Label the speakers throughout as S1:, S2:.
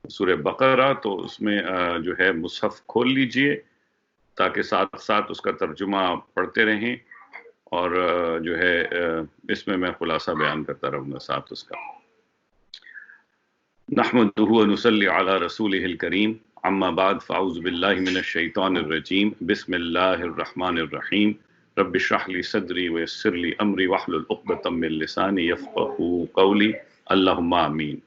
S1: سورہ بقرہ، تو اس میں جو ہے مصحف کھول لیجئے تاکہ ساتھ ساتھ اس کا ترجمہ پڑھتے رہیں، اور جو ہے اس میں خلاصہ بیان کرتا رہوں گا ساتھ اس کا۔ نحمدہ ونصلی علی رسولہ الکریم، اما بعد فاعوذ باللہ من الشیطان الرجیم، بسم اللہ الرحمن الرحیم، رب اشرح لی صدری ویسر لی امری واحلل عقدۃ من لسانی یفقہوا قولی، اللہم آمین۔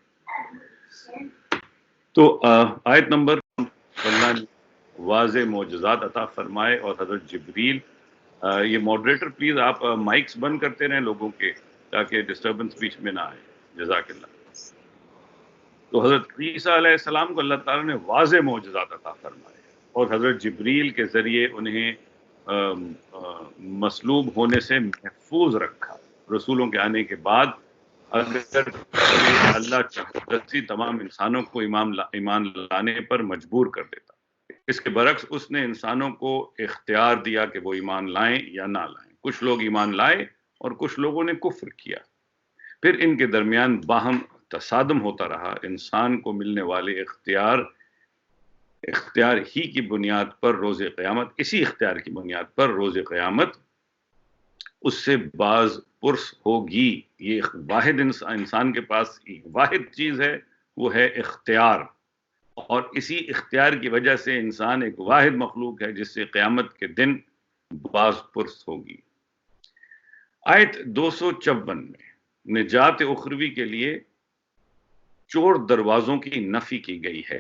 S1: تو آیت نمبر، اللہ نے واضح معجزات عطا فرمائے، اور حضرت جبریل، یہ ماڈریٹر پلیز آپ مائکس بند کرتے رہیں لوگوں کے تاکہ ڈسٹربنس بیچ میں نہ آئے، جزاک اللہ۔ تو حضرت عیسیٰ علیہ السلام کو اللہ تعالیٰ نے واضح معجزات عطا فرمائے، اور حضرت جبریل کے ذریعے انہیں مصلوب ہونے سے محفوظ رکھا۔ رسولوں کے آنے کے بعد اگر اللہ چاہتا تمام انسانوں کو ایمان لانے پر مجبور کر دیتا، اس کے برعکس اس نے انسانوں کو اختیار دیا کہ وہ ایمان لائیں یا نہ لائیں۔ کچھ لوگ ایمان لائے اور کچھ لوگوں نے کفر کیا، پھر ان کے درمیان باہم تصادم ہوتا رہا۔ انسان کو ملنے والے اختیار ہی کی بنیاد پر روز قیامت، اسی اختیار کی بنیاد پر روز قیامت اس سے باز پرس ہوگی۔ یہ واحد انسان کے پاس ایک واحد چیز ہے، وہ ہے اختیار، اور اسی اختیار کی وجہ سے انسان ایک واحد مخلوق ہے جس سے قیامت کے دن باز پرس ہوگی۔ آیت 254 میں نجات اخروی کے لیے چور دروازوں کی نفی کی گئی ہے۔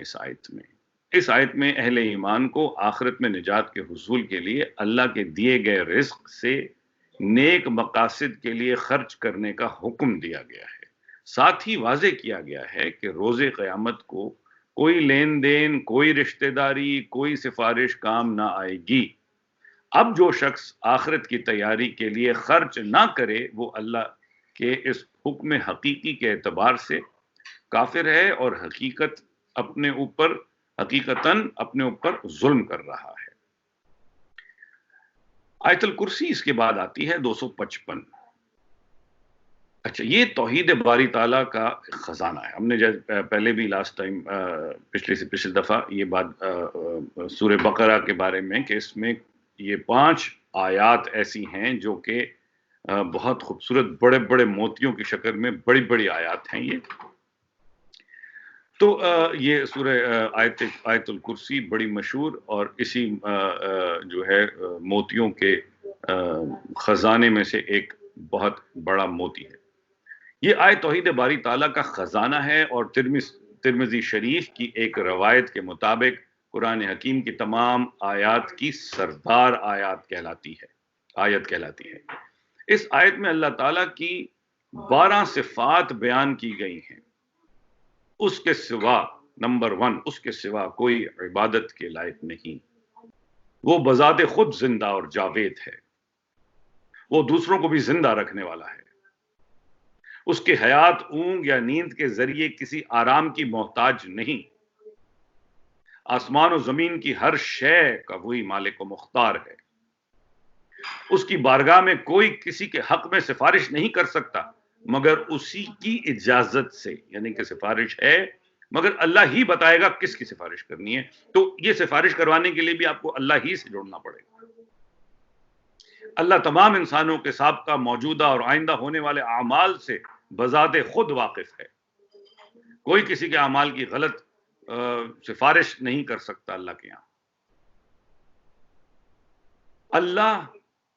S1: اس آیت میں اہل ایمان کو آخرت میں نجات کے حصول کے لیے اللہ کے دیے گئے رزق سے نیک مقاصد کے لیے خرچ کرنے کا حکم دیا گیا ہے۔ ساتھ ہی واضح کیا گیا ہے کہ روز قیامت کو کوئی لین دین، کوئی رشتہ داری، کوئی سفارش کام نہ آئے گی۔ اب جو شخص آخرت کی تیاری کے لیے خرچ نہ کرے وہ اللہ کے اس حکم حقیقی کے اعتبار سے کافر ہے، اور حقیقتاً اپنے اوپر ظلم کر رہا ہے۔ آیت الکرسی اس کے بعد آتی ہے 255۔ اچھا، یہ توحید باری تعالیٰ کا خزانہ ہے۔ ہم نے پہلے بھی لاسٹ ٹائم پچھلی دفعہ یہ بات سورہ بقرہ کے بارے میں، کہ اس میں یہ 5 آیات ایسی ہیں جو کہ بہت خوبصورت بڑے بڑے موتیوں کی شکل میں بڑی بڑی آیات ہیں یہ۔ تو یہ سورہ آیت الکرسی بڑی مشہور، اور اسی جو ہے موتیوں کے خزانے میں سے ایک بہت بڑا موتی ہے۔ یہ آیت توحید باری تعالیٰ کا خزانہ ہے، اور ترمذی شریف کی ایک روایت کے مطابق قرآن حکیم کی تمام آیات کی سردار آیت کہلاتی ہے۔ اس آیت میں اللہ تعالیٰ کی 12 صفات بیان کی گئی ہیں۔ اس کے سوا، نمبر 1، اس کے سوا کوئی عبادت کے لائق نہیں۔ وہ بذات خود زندہ اور جاوید ہے، وہ دوسروں کو بھی زندہ رکھنے والا ہے۔ اس کی حیات اونگ یا نیند کے ذریعے کسی آرام کی محتاج نہیں۔ آسمان و زمین کی ہر شے کا وہی مالک و مختار ہے۔ اس کی بارگاہ میں کوئی کسی کے حق میں سفارش نہیں کر سکتا مگر اسی کی اجازت سے، یعنی کہ سفارش ہے مگر اللہ ہی بتائے گا کس کی سفارش کرنی ہے۔ تو یہ سفارش کروانے کے لیے بھی آپ کو اللہ ہی سے جوڑنا پڑے گا۔ اللہ تمام انسانوں کے سابقہ، موجودہ اور آئندہ ہونے والے اعمال سے بذات خود واقف ہے۔ کوئی کسی کے اعمال کی غلط سفارش نہیں کر سکتا اللہ کے یہاں۔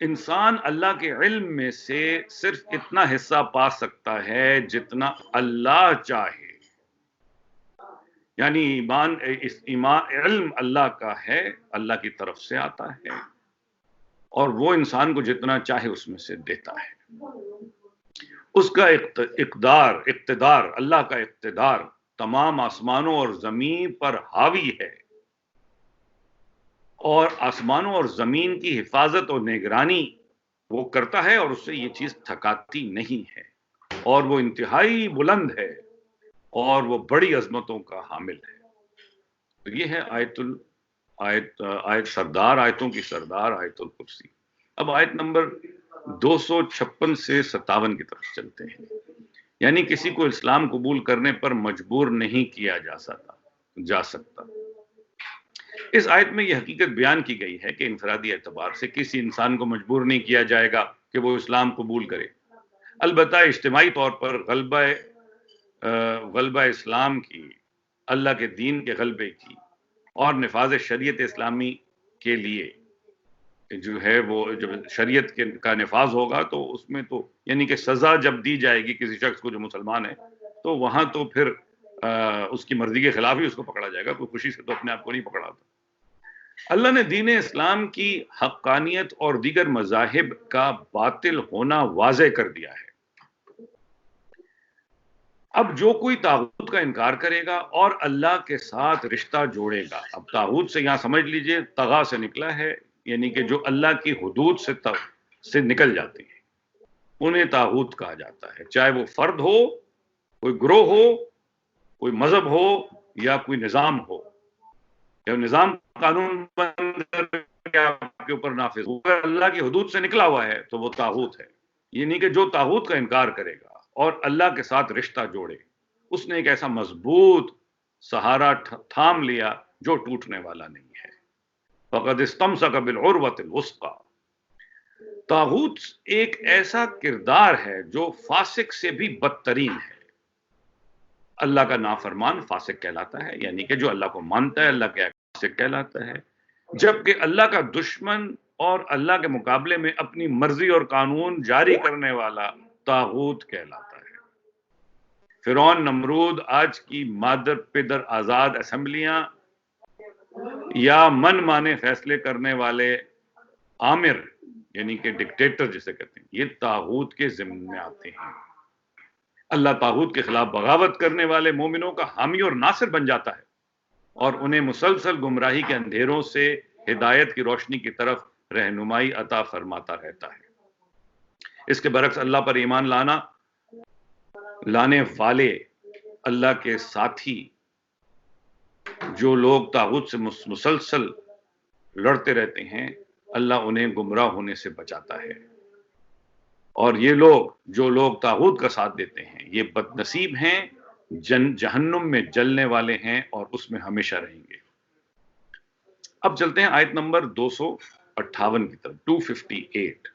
S1: انسان اللہ کے علم میں سے صرف اتنا حصہ پا سکتا ہے جتنا اللہ چاہے، یعنی علم اللہ کا ہے، اللہ کی طرف سے آتا ہے، اور وہ انسان کو جتنا چاہے اس میں سے دیتا ہے۔ اس کا اقتدار، اللہ کا اقتدار تمام آسمانوں اور زمین پر حاوی ہے، اور آسمانوں اور زمین کی حفاظت اور نگرانی وہ کرتا ہے، اور اس سے یہ چیز تھکاتی نہیں ہے، اور وہ انتہائی بلند ہے، اور وہ بڑی عظمتوں کا حامل ہے۔ تو یہ ہے آیت سردار، آیتوں کی سردار آیت الکرسی۔ اب آیت نمبر 256 سے 57 کی طرف چلتے ہیں۔ یعنی کسی کو اسلام قبول کرنے پر مجبور نہیں کیا جا سکتا۔ جا سکتا۔ اس آیت میں یہ حقیقت بیان کی گئی ہے کہ انفرادی اعتبار سے کسی انسان کو مجبور نہیں کیا جائے گا کہ وہ اسلام قبول کرے، البتہ اجتماعی طور پر غلبہ اسلام کی، اللہ کے دین کے غلبے کی اور نفاذ شریعت اسلامی کے لیے جو ہے وہ جب شریعت کا نفاذ ہوگا تو اس میں تو یعنی کہ سزا جب دی جائے گی کسی شخص کو جو مسلمان ہے تو وہاں تو پھر اس کی مرضی کے خلاف ہی اس کو پکڑا جائے گا، کوئی خوشی سے تو اپنے آپ کو نہیں پکڑا تھا۔ اللہ نے دین اسلام کی حقانیت اور دیگر مذاہب کا باطل ہونا واضح کر دیا ہے۔ اب جو کوئی طاغوت کا انکار کرے گا اور اللہ کے ساتھ رشتہ جوڑے گا، اب طاغوت سے یہاں سمجھ لیجئے طغا سے نکلا ہے، یعنی کہ جو اللہ کی حدود سے نکل جاتے ہیں انہیں طاغوت کہا جاتا ہے، چاہے وہ فرد ہو، کوئی گروہ ہو، کوئی مذہب ہو یا کوئی نظام ہو۔ جب نظام قانون بن کر آپ کے اوپر نافذ ہو، اگر اللہ کی حدود سے نکلا ہوا ہے تو وہ طاغوت ہے، یعنی کہ جو طاغوت کا انکار کرے گا اور اللہ کے ساتھ رشتہ جوڑے، اس نے ایک ایسا مضبوط سہارا تھام لیا جو ٹوٹنے والا نہیں ہے۔ فقد استمسک بالعروۃ الوثقی، طاغوت ایک ایسا کردار ہے جو فاسق سے بھی بدترین ہے۔ اللہ کا نافرمان فاسق کہلاتا ہے، یعنی کہ جو اللہ کو مانتا ہے اللہ کے فاسق کہلاتا ہے، جبکہ اللہ کا دشمن اور اللہ کے مقابلے میں اپنی مرضی اور قانون جاری کرنے والا طاغوت کہلاتا ہے۔ فرعون، نمرود، آج کی مادر پدر آزاد اسمبلیاں یا من مانے فیصلے کرنے والے آمر یعنی کہ ڈکٹیٹر جسے کہتے ہیں، یہ طاغوت کے ضمن میں آتے ہیں۔ اللہ طاغوت کے خلاف بغاوت کرنے والے مومنوں کا حامی اور ناصر بن جاتا ہے اور انہیں مسلسل گمراہی کے اندھیروں سے ہدایت کی روشنی کی طرف رہنمائی عطا فرماتا رہتا ہے۔ اس کے برعکس اللہ پر ایمان لانے والے اللہ کے ساتھی، جو لوگ طاغوت سے مسلسل لڑتے رہتے ہیں، اللہ انہیں گمراہ ہونے سے بچاتا ہے، اور یہ جو لوگ طاغوت کا ساتھ دیتے ہیں یہ بد نصیب ہیں، جہنم میں جلنے والے ہیں اور اس میں ہمیشہ رہیں گے۔ اب چلتے ہیں آیت نمبر 258 کی طرف، 258۔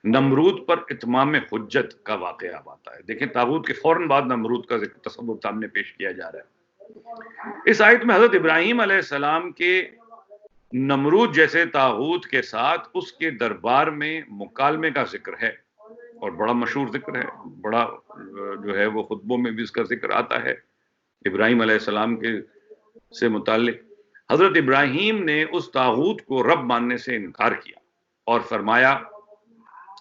S1: نمرود پر اتمام حجت کا واقعہ اب آتا ہے۔ دیکھیں طاغوت کے فوراً بعد نمرود کا تصور سامنے پیش کیا جا رہا ہے۔ اس آیت میں حضرت ابراہیم علیہ السلام کے نمرود جیسے طاغوت کے ساتھ اس کے دربار میں مکالمے کا ذکر ہے، اور بڑا مشہور ذکر ہے، بڑا جو ہے وہ خطبوں میں بھی اس کا ذکر آتا ہے ابراہیم علیہ السلام کے سے متعلق۔ حضرت ابراہیم نے اس طاغوت کو رب ماننے سے انکار کیا اور فرمایا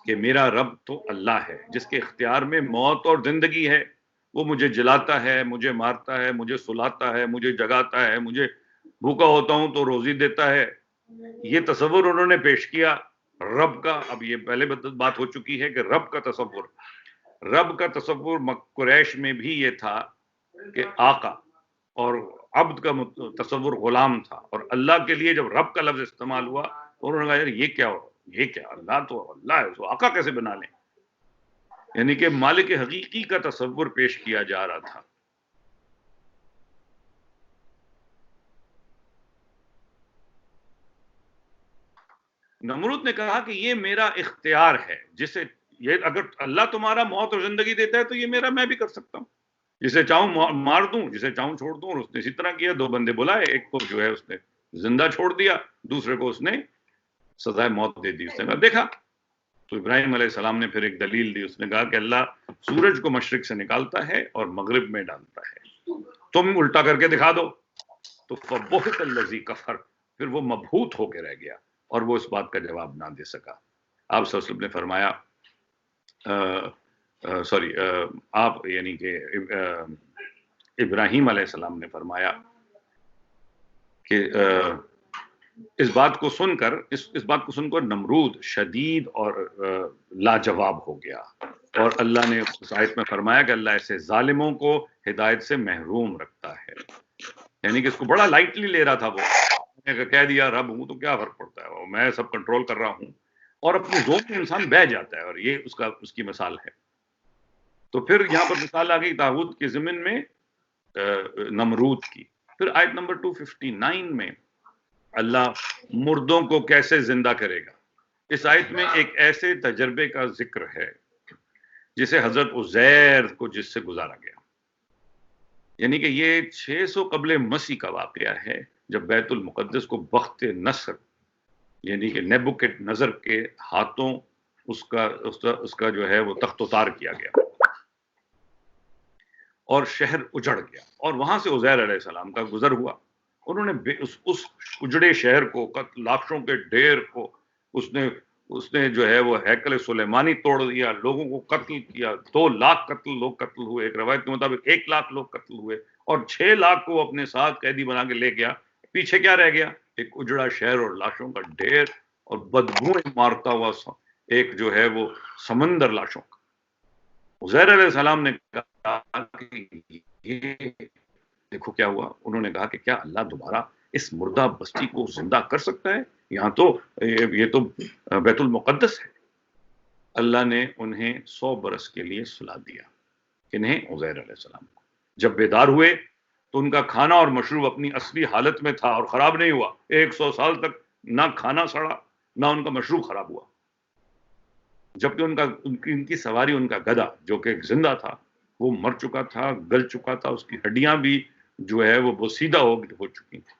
S1: کہ میرا رب تو اللہ ہے جس کے اختیار میں موت اور زندگی ہے، وہ مجھے جلاتا ہے، مجھے مارتا ہے، مجھے سلاتا ہے، مجھے جگاتا ہے، مجھے بھوکا ہوتا ہوں تو روزی دیتا ہے۔ یہ تصور انہوں نے پیش کیا رب کا۔ اب یہ پہلے بات ہو چکی ہے کہ رب کا تصور قریش میں بھی یہ تھا کہ آقا، اور عبد کا تصور غلام تھا، اور اللہ کے لیے جب رب کا لفظ استعمال ہوا تو انہوں نے کہا یار یہ کیا اللہ تو اللہ ہے، تو آقا کیسے بنا لیں؟ یعنی کہ مالک حقیقی کا تصور پیش کیا جا رہا تھا۔ نمرود نے کہا کہ یہ میرا اختیار ہے، یہ اگر اللہ تمہارا موت اور زندگی دیتا ہے تو یہ میرا، میں بھی کر سکتا ہوں، جسے چاہوں مار دوں، جسے چاہوں چھوڑ دوں۔ اور اس نے اسی طرح کیا، 2 بندے بلائے، ایک کو جو ہے اس نے زندہ چھوڑ دیا، دوسرے کو اس نے سزائے موت دے دی۔ اس نے کہا دیکھا، تو ابراہیم علیہ السلام نے پھر ایک دلیل دی، اس نے کہا کہ اللہ سورج کو مشرق سے نکالتا ہے اور مغرب میں ڈالتا ہے، تم الٹا کر کے دکھا دو۔ تو فبہت الذی کفر، پھر وہ مبہوت ہو کے رہ گیا اور وہ اس بات کا جواب نہ دے سکا۔ آپ صلی اللہ علیہ وسلم نے فرمایا آپ یعنی کہ ابراہیم علیہ السلام نے فرمایا کہ اس بات کو سن کر نمرود شدید اور لاجواب ہو گیا، اور اللہ نے اس آیت میں فرمایا کہ اللہ ایسے ظالموں کو ہدایت سے محروم رکھتا ہے، یعنی کہ اس کو بڑا لائٹلی لے رہا تھا وہ، کہہ دیا رب ہوں تو کیا فرق پڑتا ہے، میں سب کنٹرول کر رہا ہوں، اور اپنے ذوق میں انسان بہہ جاتا ہے، اور یہ اس کی مثال ہے۔ تو پھر یہاں پر مثال آ گئی طاغوت کے ضمن میں نمرود کی۔ پھر آیت نمبر 259 میں اللہ مردوں کو کیسے زندہ کرے گا. اس آیت میں ایک ایسے تجربے کا ذکر ہے جسے حضرت عزیر کو جس سے گزارا گیا. یعنی کہ یہ 600 قبل مسیح کا واقعہ ہے جب بیت المقدس کو بخت نصر یعنی کہ نیبوکڈ نظر کے ہاتھوں اس کا جو ہے وہ تخت و تار کیا گیا اور شہر اجڑ گیا، اور وہاں سے عزیر علیہ السلام کا گزر ہوا. انہوں نے اس اجڑے شہر کو، لاشوں کے ڈھیر کو اس نے جو ہے وہ ہیکل سلیمانی توڑ دیا، لوگوں کو قتل کیا. 2 لاکھ لوگ قتل ہوئے، ایک روایت کے مطابق 1 لاکھ لوگ قتل ہوئے، اور 6 لاکھ کو اپنے ساتھ قیدی بنا کے لے گیا. پیچھے کیا رہ گیا؟ ایک اجڑا شہر اور لاشوں کا ڈھیر اور بدبوئیں مارتا ہوا ایک جو ہے وہ سمندر لاشوں کا. عزیر علیہ السلام نے کہا کہ یہ دیکھو کیا ہوا. انہوں نے کہا کہ کیا اللہ دوبارہ اس مردہ بستی کو زندہ کر سکتا ہے؟ یہاں تو یہ تو بیت المقدس ہے. اللہ نے انہیں 100 برس کے لیے سلا دیا. انہیں عزیر علیہ السلام کو جب بیدار ہوئے تو ان کا کھانا اور مشروب اپنی اصلی حالت میں تھا اور خراب نہیں ہوا. 100 سال تک نہ کھانا سڑا نہ ان کا مشروب خراب ہوا، جبکہ ان کی سواری، ان کا گدھا جو کہ زندہ تھا، وہ مر چکا تھا، گل چکا تھا، اس کی ہڈیاں بھی جو ہے وہ بوسیدہ ہو چکی تھی.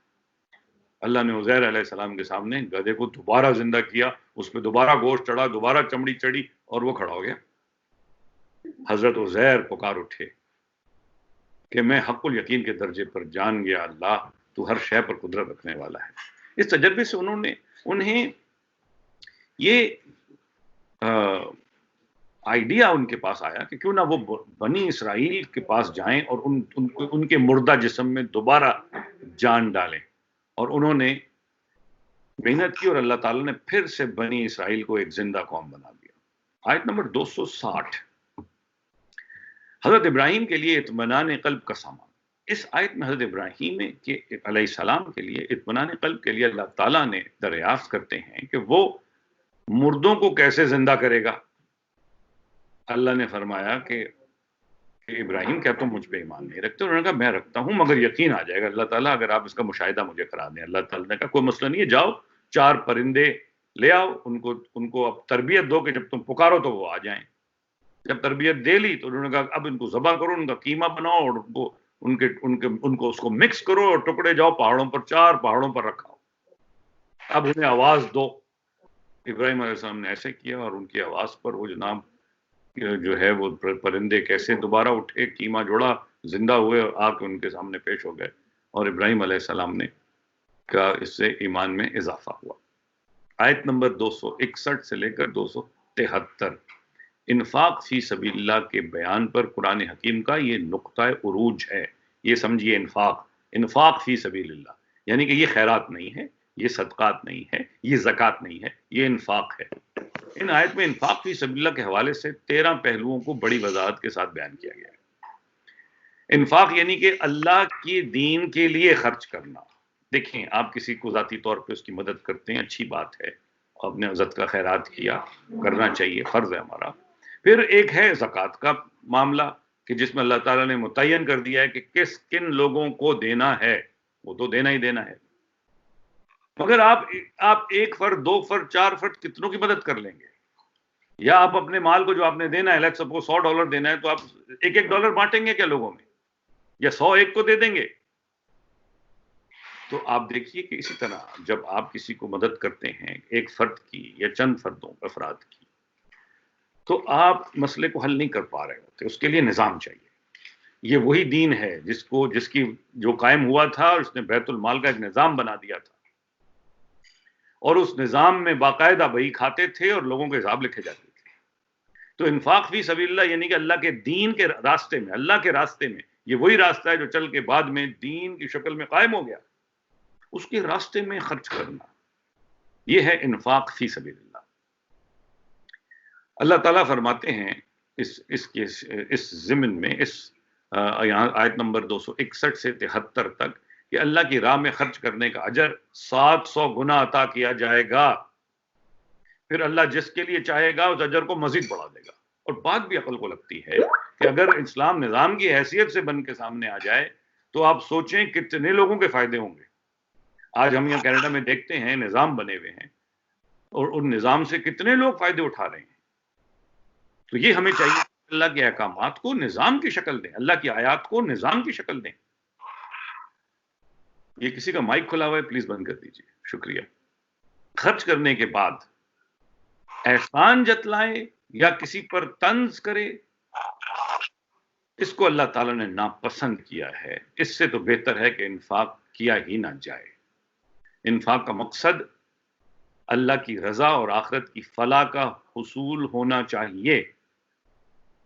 S1: اللہ نے عزیر علیہ السلام کے سامنے گدھے کو دوبارہ زندہ کیا، اس پہ دوبارہ گوشت چڑھا، دوبارہ چمڑی چڑھی اور وہ کھڑا ہو گیا. حضرت عزیر پکار اٹھے کہ میں حق الیقین کے درجے پر جان گیا اللہ تو ہر شے پر قدرت رکھنے والا ہے. اس تجربے سے انہیں یہ آئیڈیا ان کے پاس آیا کہ کیوں نہ وہ بنی اسرائیل کے پاس جائیں اور ان کے مردہ جسم میں دوبارہ جان ڈالیں. اور انہوں نے محنت کی اور اللہ تعالیٰ نے پھر سے بنی اسرائیل کو ایک زندہ قوم بنا دیا. آیت نمبر 260 حضرت ابراہیم کے لیے اطمینان قلب کا سامان. اس آیت میں حضرت ابراہیم کے علیہ السلام کے لیے اطمینان قلب کے لیے اللہ تعالیٰ نے دریافت کرتے ہیں کہ وہ مردوں کو کیسے زندہ کرے گا. اللہ نے فرمایا کہ ابراہیم کیا تم مجھ پہ ایمان نہیں رکھتے؟ انہوں نے کہا میں رکھتا ہوں مگر یقین آ جائے گا اللہ تعالیٰ اگر آپ اس کا مشاہدہ مجھے کرا دیں. اللہ تعالیٰ نے کہا کوئی مسئلہ نہیں ہے، جاؤ 4 پرندے لے آؤ، ان کو اب تربیت دو کہ جب تم پکارو تو وہ آ جائیں. جب تربیت دے لی تو انہوں نے کہا اب ان کو ذبح کرو، ان کا قیمہ بناؤ اور ان کو اس کو مکس کرو اور ٹکڑے جاؤ پہاڑوں پر، 4 پہاڑوں پر رکھاؤ، اب انہیں آواز دو. ابراہیم علیہ السلام نے ایسے کیا اور ان کی آواز پر وہ جناب جو ہے وہ پرندے کیسے دوبارہ اٹھے، قیمہ جوڑا، زندہ ہوئے اور آ کے ان کے سامنے پیش ہو گئے. اور ابراہیم علیہ السلام نے کہا اس سے ایمان میں اضافہ ہوا. آیت نمبر 261 سے لے کر 273 انفاق فی سبیل اللہ کے بیان پر قرآن حکیم کا یہ نقطہ عروج ہے. یہ سمجھیے انفاق فی سبیل اللہ یعنی کہ یہ خیرات نہیں ہے، یہ صدقات نہیں ہے، یہ زکوٰۃ نہیں ہے، یہ انفاق ہے. ان آیت میں انفاق فی سبیل اللہ کے حوالے سے 13 پہلوؤں کو بڑی وضاحت کے ساتھ بیان کیا گیا ہے. انفاق یعنی کہ اللہ کی دین کے لیے خرچ کرنا. دیکھیں آپ کسی کو ذاتی طور پہ اس کی مدد کرتے ہیں، اچھی بات ہے، آپ نے عزت کا خیرات کیا، کرنا چاہیے، فرض ہے ہمارا. پھر ایک ہے زکوٰۃ کا معاملہ کہ جس میں اللہ تعالیٰ نے متعین کر دیا ہے کہ کن لوگوں کو دینا ہے، وہ تو دینا ہی دینا ہے. مگر آپ 1 فرد 2 فرد 4 فرد کتنوں کی مدد کر لیں گے؟ یا آپ اپنے مال کو جو آپ نے دینا ہے، لیٹس سپوز $100 دینا ہے، تو آپ $1 بانٹیں گے کیا لوگوں میں، یا 100 ایک کو دے دیں گے؟ تو آپ دیکھیے کہ اسی طرح جب آپ کسی کو مدد کرتے ہیں، ایک فرد کی یا چند افراد کی، تو آپ مسئلے کو حل نہیں کر پا رہے ہوتے. اس کے لیے نظام چاہیے. یہ وہی دین ہے جس کی جو قائم ہوا تھا، اس نے بیت المال کا ایک نظام بنا دیا تھا، اور اس نظام میں باقاعدہ بہی کھاتے تھے اور لوگوں کے حساب لکھے جاتے تھے. تو انفاق فی سبیل اللہ یعنی کہ اللہ کے دین کے راستے میں، اللہ کے راستے میں، یہ وہی راستہ ہے جو چل کے بعد میں دین کی شکل میں قائم ہو گیا، اس کے راستے میں خرچ کرنا، یہ ہے انفاق فی سبیل اللہ. اللہ تعالیٰ فرماتے ہیں اس ضمن میں یہاں آیت نمبر 261 سے 73 تک کہ اللہ کی راہ میں خرچ کرنے کا اجر 700 گنا عطا کیا جائے گا. پھر اللہ جس کے لیے چاہے گا اس اجر کو مزید بڑھا دے گا. اور بات بھی عقل کو لگتی ہے کہ اگر اسلام نظام کی حیثیت سے بن کے سامنے آ جائے تو آپ سوچیں کتنے لوگوں کے فائدے ہوں گے. آج ہم یہاں کینیڈا میں دیکھتے ہیں نظام بنے ہوئے ہیں اور ان نظام سے کتنے لوگ فائدے اٹھا رہے ہیں. تو یہ ہمیں چاہیے اللہ کے احکامات کو نظام کی شکل دیں, اللہ کی آیات کو نظام کی شکل دیں. یہ کسی کا مائک کھلا ہوا ہے, پلیز بند کر دیجیے, شکریہ. خرچ کرنے کے بعد احسان جتلائے یا کسی پر طنز کرے, اس کو اللہ تعالیٰ نے ناپسند کیا ہے. اس سے تو بہتر ہے کہ انفاق کیا ہی نہ جائے. انفاق کا مقصد اللہ کی رضا اور آخرت کی فلاح کا حصول ہونا چاہیے.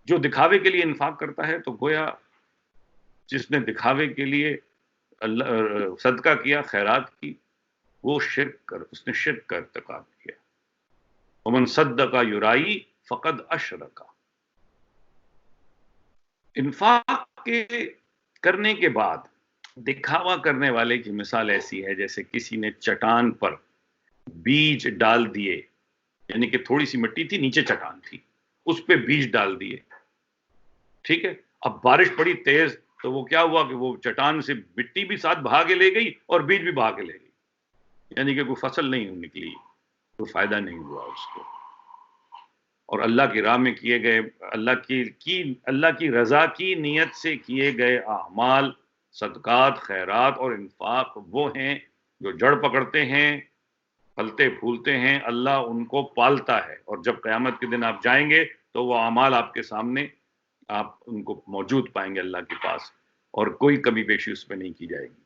S1: جو دکھاوے کے لیے انفاق کرتا ہے تو گویا جس نے دکھاوے کے لیے صدقہ کیا, خیرات کی, وہ اس نے شرک کا ارتکاب کیا. ومن صدق یرائی فقد اشرک. انفاق کے کرنے کے بعد دکھاوا کرنے والے کی مثال ایسی ہے جیسے کسی نے چٹان پر بیج ڈال دیے, یعنی کہ تھوڑی سی مٹی تھی, نیچے چٹان تھی, اس پہ بیج ڈال دیے. ٹھیک ہے, اب بارش پڑی تیز تو وہ کیا ہوا کہ وہ چٹان سے مٹی بھی ساتھ بہا کے لے گئی اور بیج بھی بہا کے لے گئی, یعنی کہ کوئی فصل نہیں نکلی, کوئی فائدہ نہیں ہوا اس کو. اور اللہ کی راہ میں کیے گئے اللہ کی رضا کی نیت سے کیے گئے اعمال, صدقات, خیرات اور انفاق وہ ہیں جو جڑ پکڑتے ہیں, پھلتے پھولتے ہیں, اللہ ان کو پالتا ہے. اور جب قیامت کے دن آپ جائیں گے تو وہ اعمال آپ کے سامنے, آپ ان کو موجود پائیں گے اللہ کے پاس, اور کوئی کمی بیشی اس پہ نہیں کی جائے گی.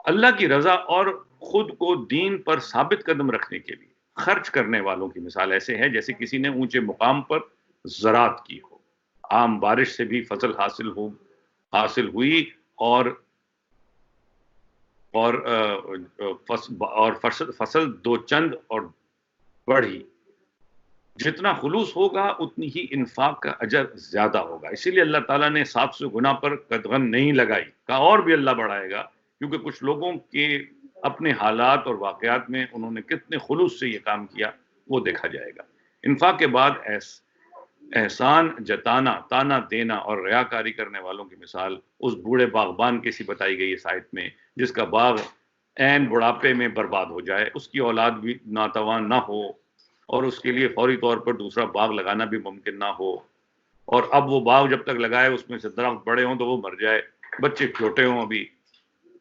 S1: اللہ کی رضا اور خود کو دین پر ثابت قدم رکھنے کے لیے خرچ کرنے والوں کی مثال ایسے ہے جیسے کسی نے اونچے مقام پر زراعت کی ہو, عام بارش سے بھی فصل حاصل ہوئی اور فصل دو چند اور بڑھی. جتنا خلوص ہوگا اتنی ہی انفاق کا اجر زیادہ ہوگا. اسی لیے اللہ تعالیٰ نے 700 گنا پر قدغن نہیں لگائی, کہا اور بھی اللہ بڑھائے گا, کیونکہ کچھ لوگوں کے اپنے حالات اور واقعات میں انہوں نے کتنے خلوص سے یہ کام کیا وہ دیکھا جائے گا. انفاق کے بعد احسان جتانا, تانا دینا اور ریاکاری کرنے والوں کی مثال اس بوڑھے باغبان کی سی بتائی گئی اس آیت میں, جس کا باغ عین بڑھاپے میں برباد ہو جائے, اس کی اولاد بھی ناتوان نہ ہو اور اس کے لیے فوری طور پر دوسرا باغ لگانا بھی ممکن نہ ہو, اور اب وہ باغ جب تک لگائے اس میں سے درخت بڑے ہوں تو وہ مر جائے, بچے چھوٹے ہوں ابھی,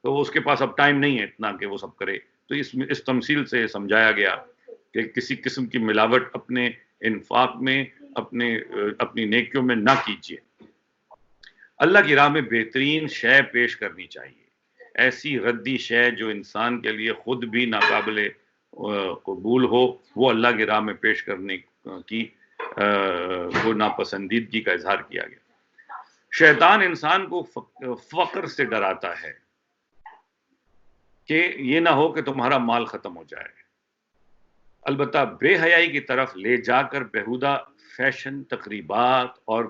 S1: تو اس کے پاس اب ٹائم نہیں ہے اتنا کہ وہ سب کرے. تو اس تمثیل سے سمجھایا گیا کہ کسی قسم کی ملاوٹ اپنے انفاق میں, اپنی نیکیوں میں نہ کیجیے. اللہ کی راہ میں بہترین شے پیش کرنی چاہیے, ایسی ردی شے جو انسان کے لیے خود بھی ناقابل قبول ہو, وہ اللہ کی راہ میں پیش کرنے کی وہ ناپسندیدگی کا اظہار کیا گیا. شیطان انسان کو فقر سے ڈراتا ہے کہ یہ نہ ہو کہ تمہارا مال ختم ہو جائے, البتہ بے حیائی کی طرف لے جا کر بیہودہ فیشن, تقریبات اور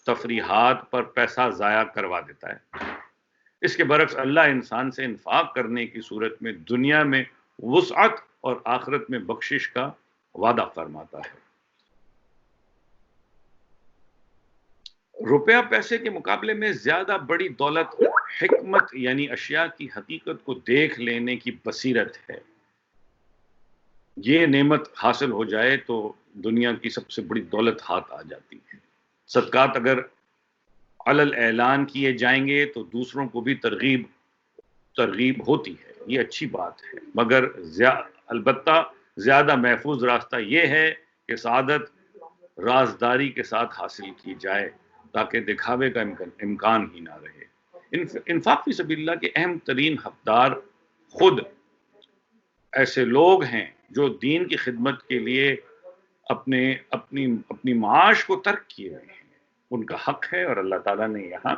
S1: تفریحات پر پیسہ ضائع کروا دیتا ہے. اس کے برعکس اللہ انسان سے انفاق کرنے کی صورت میں دنیا میں وسعت اور آخرت میں بخشش کا وعدہ فرماتا ہے. روپیہ پیسے کے مقابلے میں زیادہ بڑی دولت حکمت یعنی اشیاء کی حقیقت کو دیکھ لینے کی بصیرت ہے. یہ نعمت حاصل ہو جائے تو دنیا کی سب سے بڑی دولت ہاتھ آ جاتی ہے. صدقات اگر علل اعلان کیے جائیں گے تو دوسروں کو بھی ترغیب ہوتی ہے, یہ اچھی بات ہے, مگر البتہ زیادہ محفوظ راستہ یہ ہے کہ سعادت رازداری کے ساتھ حاصل کی جائے تاکہ دکھاوے کا امکان ہی نہ رہے. انفاق فی سبیل اللہ کے اہم ترین حقدار خود ایسے لوگ ہیں جو دین کی خدمت کے لیے اپنی معاش کو ترک کیے ہوئے ہیں. ان کا حق ہے اور اللہ تعالیٰ نے یہاں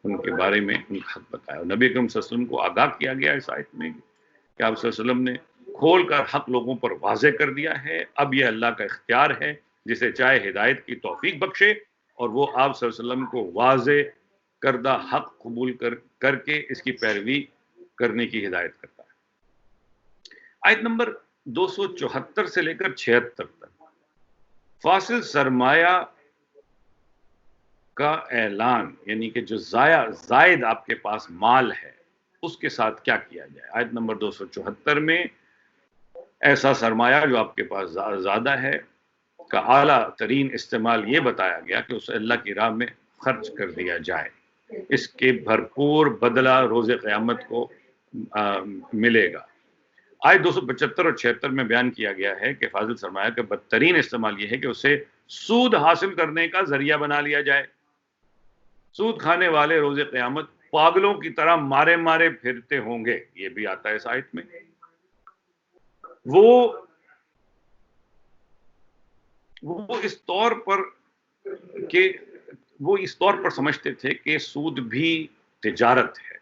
S1: ان کے بارے میں ان کا حق بتایا. نبی اکرم صلی اللہ علیہ وسلم کو آگاہ کیا گیا اس آیت میں کہ آپ صلی اللہ علیہ وسلم نے کھول کر حق لوگوں پر واضح کر دیا ہے. اب یہ اللہ کا اختیار ہے, جسے چاہے ہدایت کی توفیق بخشے اور وہ آپ صلی اللہ علیہ وسلم کو واضح کردہ حق قبول کر کے اس کی پیروی کرنے کی ہدایت کرتا ہے. آیت نمبر 274 سے لے کر 76 تک فاصل سرمایہ کا اعلان، یعنی کہ جو زائد آپ کے پاس مال ہے اس کے ساتھ کیا کیا جائے۔ آیت نمبر 274 میں ایسا سرمایہ جو آپ کے پاس زیادہ ہے کا اعلیٰ ترین استعمال یہ بتایا گیا کہ اسے اللہ کی راہ میں خرچ کر دیا جائے، اس کے بھرپور بدلہ روز قیامت کو ملے گا۔ آیت 275 اور 76 میں بیان کیا گیا ہے کہ فاضل سرمایہ کا بدترین استعمال یہ ہے کہ اسے سود حاصل کرنے کا ذریعہ بنا لیا جائے۔ سود کھانے والے روز قیامت پاگلوں کی طرح مارے مارے پھرتے ہوں گے، یہ بھی آتا ہے اس آیت میں۔ وہ اس طور پر سمجھتے تھے کہ سود بھی تجارت ہے،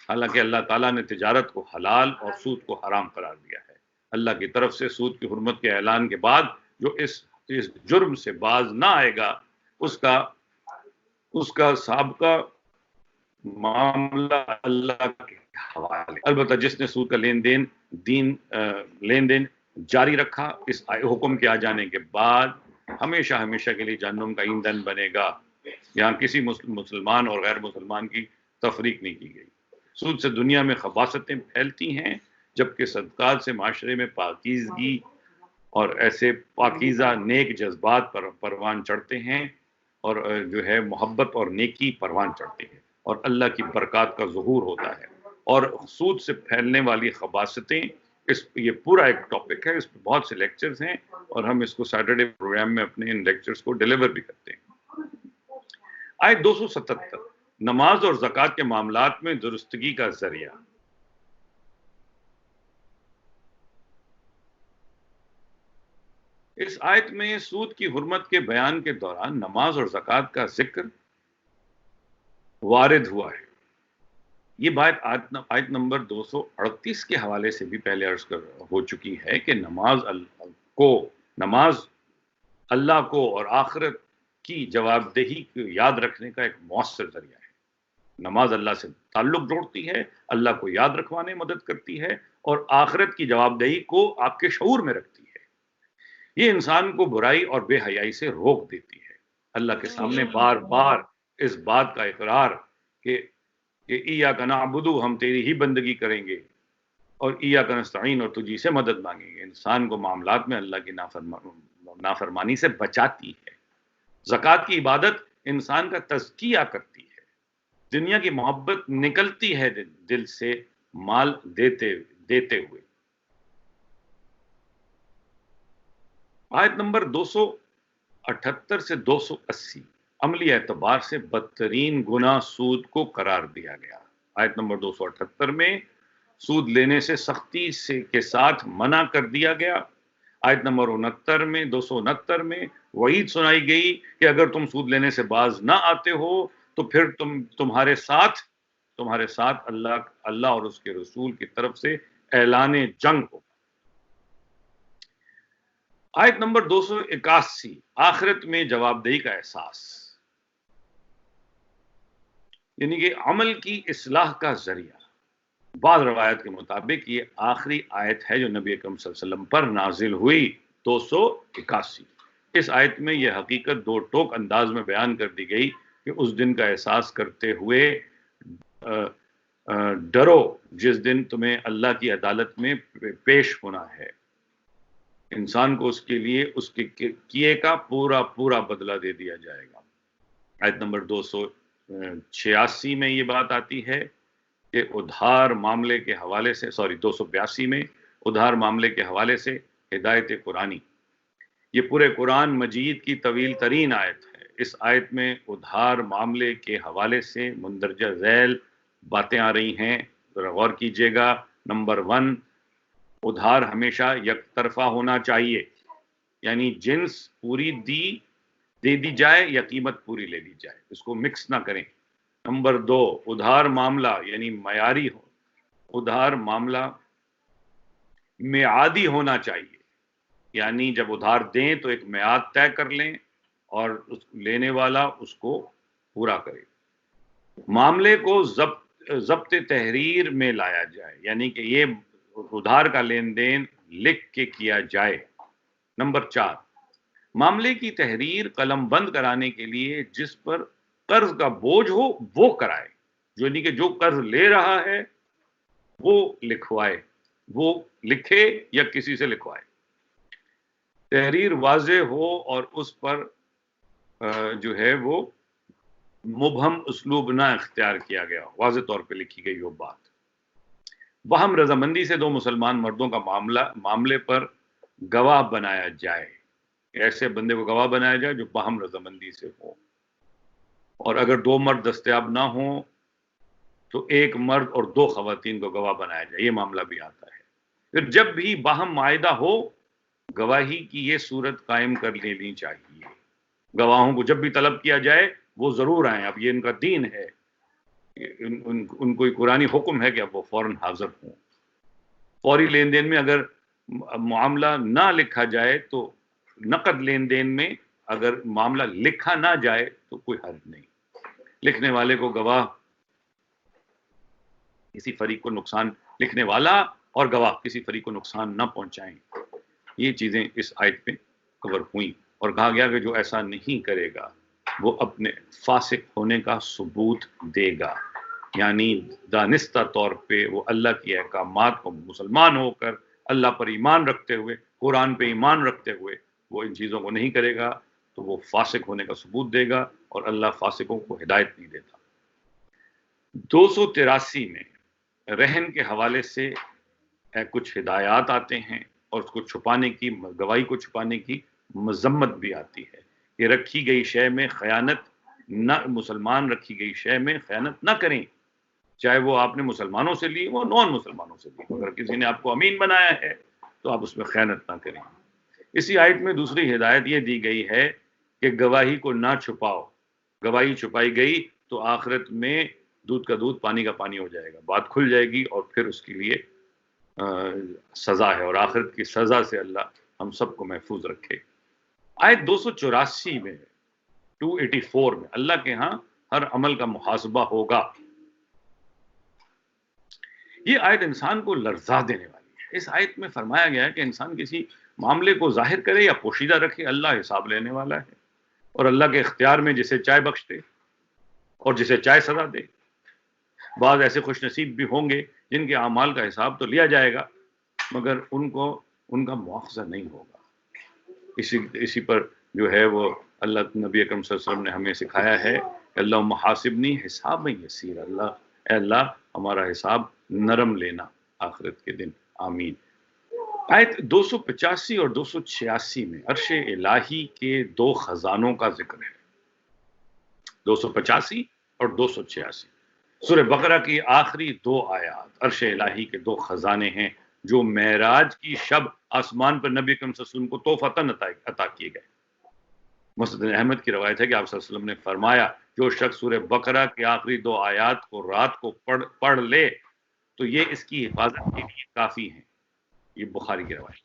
S1: حالانکہ اللہ تعالیٰ نے تجارت کو حلال اور سود کو حرام قرار دیا ہے۔ اللہ کی طرف سے سود کی حرمت کے اعلان کے بعد جو اس جرم سے باز نہ آئے گا اس کا سابقہ معاملہ اللہ کے حوالے۔ البتہ جس نے سود کا لین دین جاری رکھا اس حکم کے آ جانے کے بعد ہمیشہ ہمیشہ کے لیے جہنم کا ایندھن بنے گا۔ یہاں کسی مسلمان اور غیر مسلمان کی تفریق نہیں کی گئی۔ سود سے دنیا میں خباثتیں پھیلتی ہیں، جبکہ صدقات سے معاشرے میں پاکیزگی اور ایسے پاکیزہ نیک جذبات پر پروان چڑھتے ہیں، اور جو ہے محبت اور نیکی پروان چڑھتی ہے، اور اللہ کی برکات کا ظہور ہوتا ہے۔ اور سود سے پھیلنے والی خباثتیں، یہ پورا ایک ٹاپک ہے، اس پہ بہت سے لیکچرز ہیں، اور ہم اس کو سیٹرڈے پروگرام میں اپنے ان لیکچرز کو ڈیلیور بھی کرتے ہیں۔ آیت 277 نماز اور زکوٰۃ کے معاملات میں درستگی کا ذریعہ۔ اس آیت میں سود کی حرمت کے بیان کے دوران نماز اور زکوٰۃ کا ذکر وارد ہوا ہے۔ یہ بات آیت نمبر 238 کے حوالے سے بھی پہلے عرض ہو چکی ہے کہ نماز اللہ کو اور آخرت کی جواب دہی کو یاد رکھنے کا ایک مؤثر ذریعہ ہے۔ نماز اللہ سے تعلق جوڑتی ہے، اللہ کو یاد رکھوانے میں مدد کرتی ہے، اور آخرت کی جواب دہی کو آپ کے شعور میں رکھتی ہے۔ یہ انسان کو برائی اور بے حیائی سے روک دیتی ہے۔ اللہ کے سامنے بار بار اس بات کا اقرار کہ ایاک نعبد، ہم تیری ہی بندگی کریں گے، اور ایاک نستعین، اور تجھی سے مدد مانگیں گے، انسان کو معاملات میں اللہ کی نافرمانی سے بچاتی ہے۔ زکوٰۃ کی عبادت انسان کا تزکیہ کرتی ہے، دنیا کی محبت نکلتی ہے دل سے مال دیتے ہوئے۔ آیت نمبر 278 سے 280 عملی اعتبار سے بدترین گناہ سود کو قرار دیا گیا۔ آیت نمبر 278 میں سود لینے سے سختی کے ساتھ منع کر دیا گیا۔ آیت نمبر 269 میں وعید سنائی گئی کہ اگر تم سود لینے سے باز نہ آتے ہو تو پھر تمہارے ساتھ اللہ اور اس کے رسول کی طرف سے اعلان جنگ ہو۔ آیت نمبر 281 آخرت میں جواب دہی کا احساس، یعنی کہ عمل کی اصلاح کا ذریعہ۔ بعض روایت کے مطابق یہ آخری آیت ہے جو نبی اکرم صلی اللہ علیہ وسلم پر نازل ہوئی۔ 281 اس آیت میں یہ حقیقت دو ٹوک انداز میں بیان کر دی گئی کہ اس دن کا احساس کرتے ہوئے ڈرو جس دن تمہیں اللہ کی عدالت میں پیش ہونا ہے۔ انسان کو اس کے لیے اس کے کیے کا پورا بدلہ دے دیا جائے گا۔ آیت نمبر 286 میں یہ بات آتی ہے کہ ادھار معاملے کے حوالے سے 282 میں ادھار معاملے کے حوالے سے ہدایت قرآنی۔ یہ پورے قرآن مجید کی طویل ترین آیت ہے۔ اس آیت میں ادھار معاملے کے حوالے سے مندرجہ ذیل باتیں آ رہی ہیں، ذرا غور کیجئے گا۔ نمبر 1، ادھار ہمیشہ یک طرفہ ہونا چاہیے، یعنی جنس پوری دے دی جائے یا قیمت پوری لے لی جائے، اس کو مکس نہ کریں۔ نمبر 2، ادھار معاملہ یعنی معیاری ہو، ادھار معاملہ میعادی ہونا چاہیے، یعنی جب ادھار دیں تو ایک میعاد طے کر لیں اور لینے والا اس کو پورا کرے۔ معاملے کو ضبط تحریر میں لایا جائے، یعنی کہ یہ ادھار کا لین دین لکھ کے کیا جائے۔ نمبر 4، معاملے کی تحریر قلم بند کرانے کے لیے جس پر قرض کا بوجھ ہو وہ کرائے، جو نہیں کہ جو قرض لے رہا ہے وہ لکھوائے، وہ لکھے یا کسی سے لکھوائے، تحریر واضح ہو اور اس پر جو ہے وہ مبہم اسلوب نہ اختیار کیا گیا، واضح طور پہ لکھی گئی وہ بات۔ باہم رضامندی سے دو مسلمان مردوں کا معاملے پر گواہ بنایا جائے، ایسے بندے کو گواہ بنایا جائے جو باہم رضامندی سے ہو، اور اگر دو مرد دستیاب نہ ہوں تو ایک مرد اور دو خواتین کو گواہ بنایا جائے، یہ معاملہ بھی آتا ہے۔ پھر جب بھی باہم معاہدہ ہو، گواہی کی یہ صورت قائم کر لینی چاہیے، گواہوں کو جب بھی طلب کیا جائے وہ ضرور آئیں، اب یہ ان کا دین ہے، ان کو قرآنی حکم ہے کہ اب وہ فوراً حاضر ہوں۔ فوری لین دین میں اگر معاملہ نہ لکھا جائے تو نقد لین دین میں اگر معاملہ لکھا نہ جائے تو کوئی حرج نہیں، لکھنے والے کو گواہ کسی فریق کو نقصان، لکھنے والا اور گواہ کسی فریق کو نقصان نہ پہنچائیں۔ یہ چیزیں اس آیت میں کور ہوئیں، اور کہا گیا کہ جو ایسا نہیں کرے گا وہ اپنے فاسق ہونے کا ثبوت دے گا، یعنی دانستہ طور پہ وہ اللہ کی احکامات کو مسلمان ہو کر اللہ پر ایمان رکھتے ہوئے، قرآن پہ ایمان رکھتے ہوئے وہ ان چیزوں کو نہیں کرے گا تو وہ فاسق ہونے کا ثبوت دے گا، اور اللہ فاسقوں کو ہدایت نہیں دیتا۔ 283 میں رہن کے حوالے سے کچھ ہدایات آتے ہیں، اور اس کو چھپانے کی، گواہی کو چھپانے کی مذمت بھی آتی ہے کہ رکھی گئی شے میں خیانت نہ، مسلمان رکھی گئی شے میں خیانت نہ کریں، چاہے وہ آپ نے مسلمانوں سے لی وہ نان مسلمانوں سے لی، اگر کسی نے آپ کو امین بنایا ہے تو آپ اس میں خیانت نہ کریں۔ اسی آیت میں دوسری ہدایت یہ دی گئی ہے کہ گواہی کو نہ چھپاؤ، گواہی چھپائی گئی تو آخرت میں دودھ کا دودھ پانی کا پانی ہو جائے گا، بات کھل جائے گی اور پھر اس کے لیے سزا ہے، اور آخرت کی سزا سے اللہ ہم سب کو محفوظ رکھے۔ آیت 284 میں 284 میں اللہ کے ہاں ہر عمل کا محاسبہ ہوگا، یہ آیت انسان کو لرزا دینے والی ہے۔ اس آیت میں فرمایا گیا ہے کہ انسان کسی معاملے کو ظاہر کرے یا پوشیدہ رکھے، اللہ حساب لینے والا ہے، اور اللہ کے اختیار میں جسے چاہے بخش دے اور جسے چاہے سزا دے۔ بعض ایسے خوش نصیب بھی ہوں گے جن کے اعمال کا حساب تو لیا جائے گا مگر ان کا مواخذہ نہیں ہوگا۔ اسی پر جو ہے وہ اللہ، نبی اکرم صلی اللہ علیہ وسلم نے ہمیں سکھایا ہے کہ اللہم حاسبنی حسابا یسیر، اے اللہ ہمارا حساب نرم لینا آخرت کے دن، آمین۔ آیت 285 اور 286 میں عرش الہی کے دو خزانوں کا ذکر ہے، 285 اور 286 سورہ بقرہ کی آخری دو آیات عرش الہی کے دو خزانے ہیں جو معراج کی شب آسمان پر نبی اکرم صلی اللہ علیہ وسلم کو توفتاً عطا کیے گئے۔ مسند احمد کی روایت ہے کہ آپ صلی اللہ علیہ وسلم نے فرمایا جو شخص سورہ بقرہ کی آخری دو آیات کو رات کو پڑھ لے تو یہ اس کی حفاظت کے لیے کافی ہیں، یہ بخاری کی روایت۔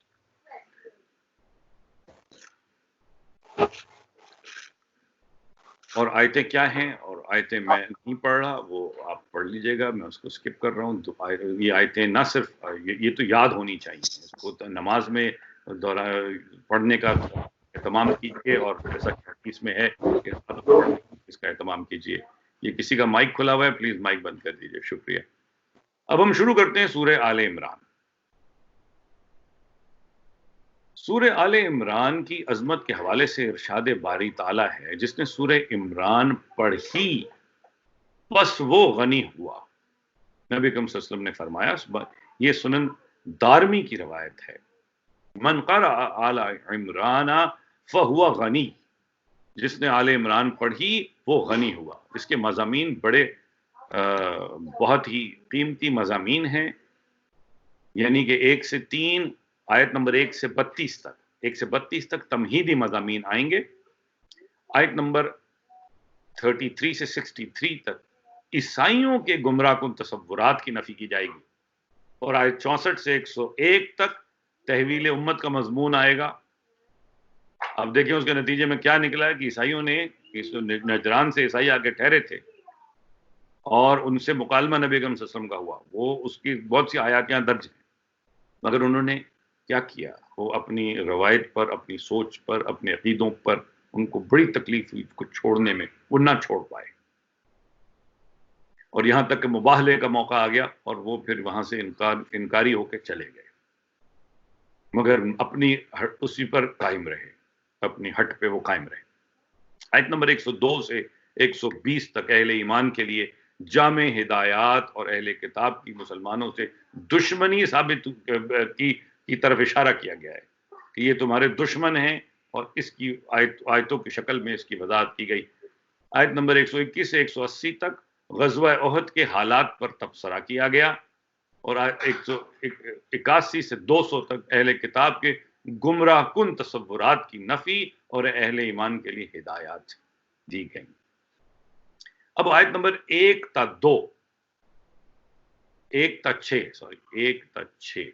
S1: اور آیتیں کیا ہیں، اور آیتیں میں نہیں پڑھ رہا، وہ آپ پڑھ لیجئے گا، میں اس کو سکپ کر رہا ہوں۔ یہ آیتیں نہ صرف یہ تو یاد ہونی چاہیے، اس کو نماز میں پڑھنے کا اہتمام کیجیے، اور جیسا کہ حدیث میں ہے کہ اس کا اہتمام کیجیے۔ یہ کسی کا مائک کھلا ہوا ہے، پلیز مائک بند کر دیجیے، شکریہ۔ اب ہم شروع کرتے ہیں سورہ آل عمران۔ سورہ آل عمران کی عظمت کے حوالے سے ارشاد باری تعالیٰ ہے جس نے سورہ عمران پڑھی بس وہ غنی ہوا۔ نبی اکرم صلی اللہ علیہ وسلم نے فرمایا، یہ سنن دارمی کی روایت ہے، من قرأ آل عمران فہو غنی، جس نے آل عمران پڑھی وہ غنی ہوا۔ اس کے مضامین بڑے بہت ہی قیمتی مضامین ہیں، یعنی کہ 1 سے 3 آیت نمبر 1 سے 32 تک تمہیدی مضامین آئیں گے، آیت نمبر 33 سے 63 تک عیسائیوں کے گمراہ کن تصورات کی نفی کی جائے گی، اور آیت 64 سے 101 تک تحویل امت کا مضمون آئے گا۔ اب دیکھیں اس کے نتیجے میں کیا نکلا ہے کہ عیسائیوں نے، نجران سے عیسائی آ کے ٹھہرے تھے اور ان سے مکالمہ نبی اکرم صلی اللہ علیہ وسلم کا ہوا، وہ اس کی بہت سی آیات یہاں درج ہیں، مگر انہوں نے کیا کیا، وہ اپنی روایت پر، اپنی سوچ پر، اپنے عقیدوں پر ان کو بڑی تکلیف ہوئی کو چھوڑنے میں، وہ نہ چھوڑ پائے، اور یہاں تک کہ مباہلے کا موقع آ گیا اور وہ پھر وہاں سے انکاری ہو کے چلے گئے، مگر اپنی اسی پر قائم رہے، اپنی ہٹ پہ وہ قائم رہے۔ آیت نمبر 102 سے 120 تک اہل ایمان کے لیے جامع ہدایات اور اہل کتاب کی مسلمانوں سے دشمنی ثابت کی طرف اشارہ کیا گیا ہے کہ یہ تمہارے دشمن ہیں، اور اس کی آیتوں کی شکل میں اس کی وضاحت کی گئی۔ آیت نمبر 121 سے 180 تک غزوہ احد کے حالات پر تبصرہ کیا گیا، اور 181 سے 200 تک اہل کتاب کے گمراہ کن تصورات کی نفی اور اہل ایمان کے لیے ہدایات دی گئی۔ اب آیت نمبر 1 تا 2، 1 تا 6 1 تا 6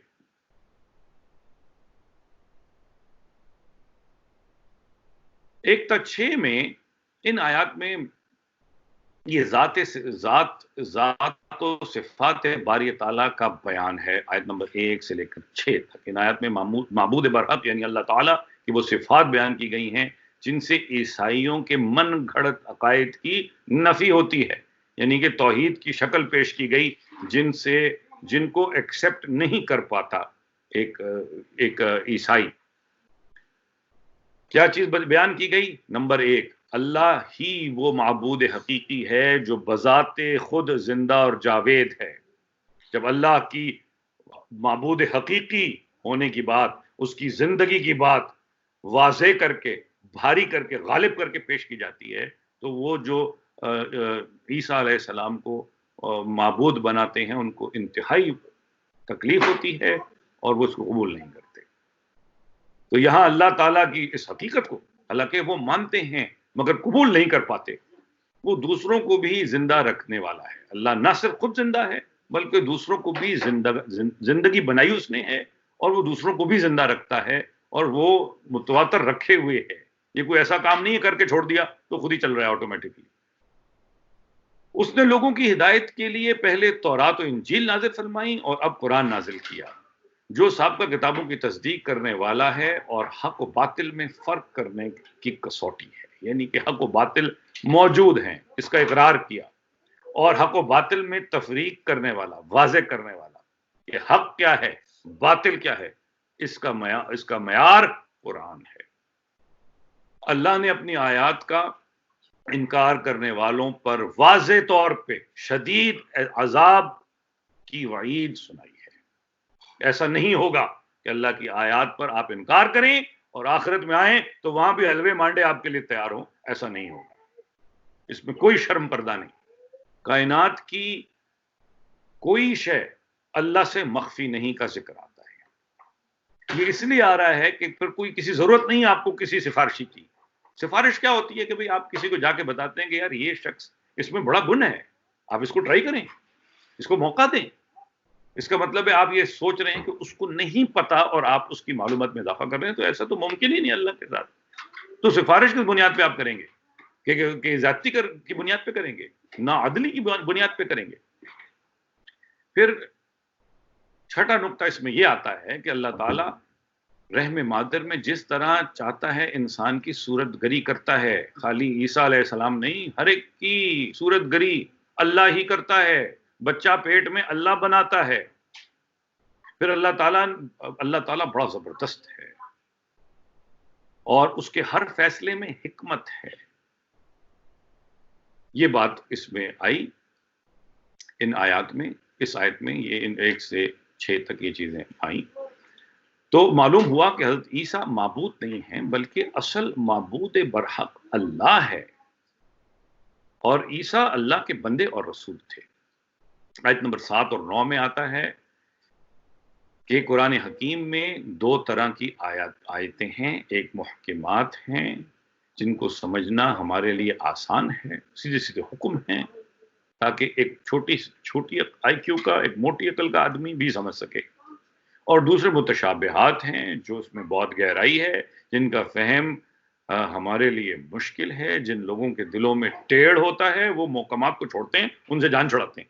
S1: 1 تا 6 میں ان آیات میں یہ ذات و صفات باری تعالیٰ کا بیان ہے۔ آیت نمبر 1 سے لے کر 6 تک ان آیات میں معبود برحق یعنی اللہ تعالیٰ کی وہ صفات بیان کی گئی ہیں جن سے عیسائیوں کے من گھڑت عقائد کی نفی ہوتی ہے، یعنی کہ توحید کی شکل پیش کی گئی جن کو ایکسپٹ نہیں کر پاتا ایک عیسائی۔ کیا چیز بیان کی گئی؟ نمبر 1، اللہ ہی وہ معبود حقیقی ہے جو بذات خود زندہ اور جاوید ہے۔ جب اللہ کی معبود حقیقی ہونے کی بات، اس کی زندگی کی بات واضح کر کے، بھاری کر کے، غالب کر کے پیش کی جاتی ہے، تو وہ جو عیسیٰ علیہ السلام کو معبود بناتے ہیں ان کو انتہائی تکلیف ہوتی ہے اور وہ اس کو قبول نہیں کرتے۔ تو یہاں اللہ تعالیٰ کی اس حقیقت کو حالانکہ وہ مانتے ہیں مگر قبول نہیں کر پاتے، وہ دوسروں کو بھی زندہ رکھنے والا ہے۔ اللہ نہ صرف خود زندہ ہے بلکہ دوسروں کو بھی زندگی بنائی اس نے ہے، اور وہ دوسروں کو بھی زندہ رکھتا ہے، اور وہ متواتر رکھے ہوئے ہے۔ یہ کوئی ایسا کام نہیں ہے کر کے چھوڑ دیا تو خود ہی چل رہا ہے آٹومیٹکلی۔ اس نے لوگوں کی ہدایت کے لیے پہلے تورات و انجیل نازل فرمائی اور اب قرآن نازل کیا، جو سابقہ کتابوں کی تصدیق کرنے والا ہے اور حق و باطل میں فرق کرنے کی کسوٹی ہے، یعنی کہ حق و باطل موجود ہیں، اس کا اقرار کیا، اور حق و باطل میں تفریق کرنے والا، واضح کرنے والا کہ حق کیا ہے، باطل کیا ہے، اس کا معیار قرآن ہے۔ اللہ نے اپنی آیات کا انکار کرنے والوں پر واضح طور پہ شدید عذاب کی وعید سنائی ہے۔ ایسا نہیں ہوگا کہ اللہ کی آیات پر آپ انکار کریں اور آخرت میں آئیں تو وہاں بھی حلوے مانڈے آپ کے لیے تیار ہوں، ایسا نہیں ہوگا۔ اس میں کوئی شرم پردہ نہیں۔ کائنات کی کوئی شے اللہ سے مخفی نہیں کا ذکر آتا ہے۔ یہ اس لیے آ رہا ہے کہ پھر کوئی کسی ضرورت نہیں آپ کو کسی سفارشی کی۔ سفارش کیا ہوتی ہے کہ بھئی آپ کسی کو جا کے بتاتے ہیں کہ یار یہ شخص اس میں بڑا گن ہے، آپ اس کو ٹرائی کریں، اس کو موقع دیں۔ اس کا مطلب ہے آپ یہ سوچ رہے ہیں کہ اس کو نہیں پتا اور آپ اس کی معلومات میں اضافہ کر رہے ہیں، تو ایسا تو ممکن ہی نہیں اللہ کے ساتھ۔ تو سفارش کس بنیاد پہ آپ کریں گے؟ کہ ذاتی کی بنیاد پہ کریں گے، نا عدلی کی بنیاد پہ کریں گے۔ پھر چھٹا نقطہ اس میں یہ آتا ہے کہ اللہ تعالیٰ رحم مادر میں جس طرح چاہتا ہے انسان کی صورت گری کرتا ہے، خالی عیسیٰ علیہ السلام نہیں، ہر ایک کی صورت گری اللہ ہی کرتا ہے۔ بچہ پیٹ میں اللہ بناتا ہے۔ پھر اللہ تعالیٰ بڑا زبردست ہے اور اس کے ہر فیصلے میں حکمت ہے۔ یہ بات اس میں آئی ان آیات میں، اس آیت میں یہ ان 1 سے 6 تک یہ چیزیں آئیں، تو معلوم ہوا کہ حضرت عیسیٰ معبود نہیں ہیں بلکہ اصل معبود برحق اللہ ہے، اور عیسیٰ اللہ کے بندے اور رسول تھے۔ آیت نمبر 7 اور 9 میں آتا ہے کہ قرآن حکیم میں 2 طرح کی آیتیں ہیں، ایک محکمات ہیں جن کو سمجھنا ہمارے لیے آسان ہے، سیدھے سیدھے حکم ہیں تاکہ ایک چھوٹی آئی کیو کا، ایک موٹی عقل کا آدمی بھی سمجھ سکے، اور دوسرے متشابہات ہیں جو اس میں بہت گہرائی ہے، جن کا فہم ہمارے لیے مشکل ہے۔ جن لوگوں کے دلوں میں ٹیڑھ ہوتا ہے وہ محکمات کو چھوڑتے ہیں، ان سے جان چھڑاتے ہیں،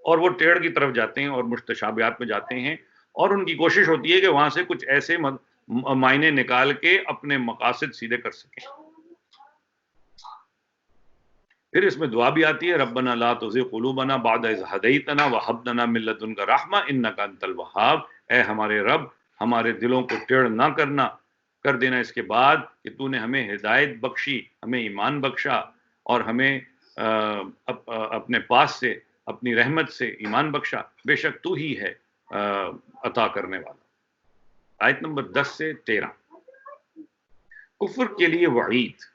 S1: اور وہ ٹیڑھ کی طرف جاتے ہیں اور متشابہات میں جاتے ہیں، اور ان کی کوشش ہوتی ہے کہ وہاں سے کچھ ایسے معنی نکال کے اپنے مقاصد سیدھے کر سکیں۔ پھر اس میں دعا بھی آتی ہے، ربنا لا تزغ قلوبنا بعد اذ ہدیتنا وہب لنا من لدنک رحمہ انک انت الوہاب، اے ہمارے رب ہمارے دلوں کو ٹیڑھ نہ کرنا کر دینا اس کے بعد کہ تو نے ہمیں ہدایت بخشی، ہمیں ایمان بخشا اور ہمیں اپنے پاس سے اپنی رحمت سے ایمان بخشا، بے شک تو ہی ہے عطا کرنے والا۔ آیت نمبر 10 سے 13 کفر کے لیے وعید۔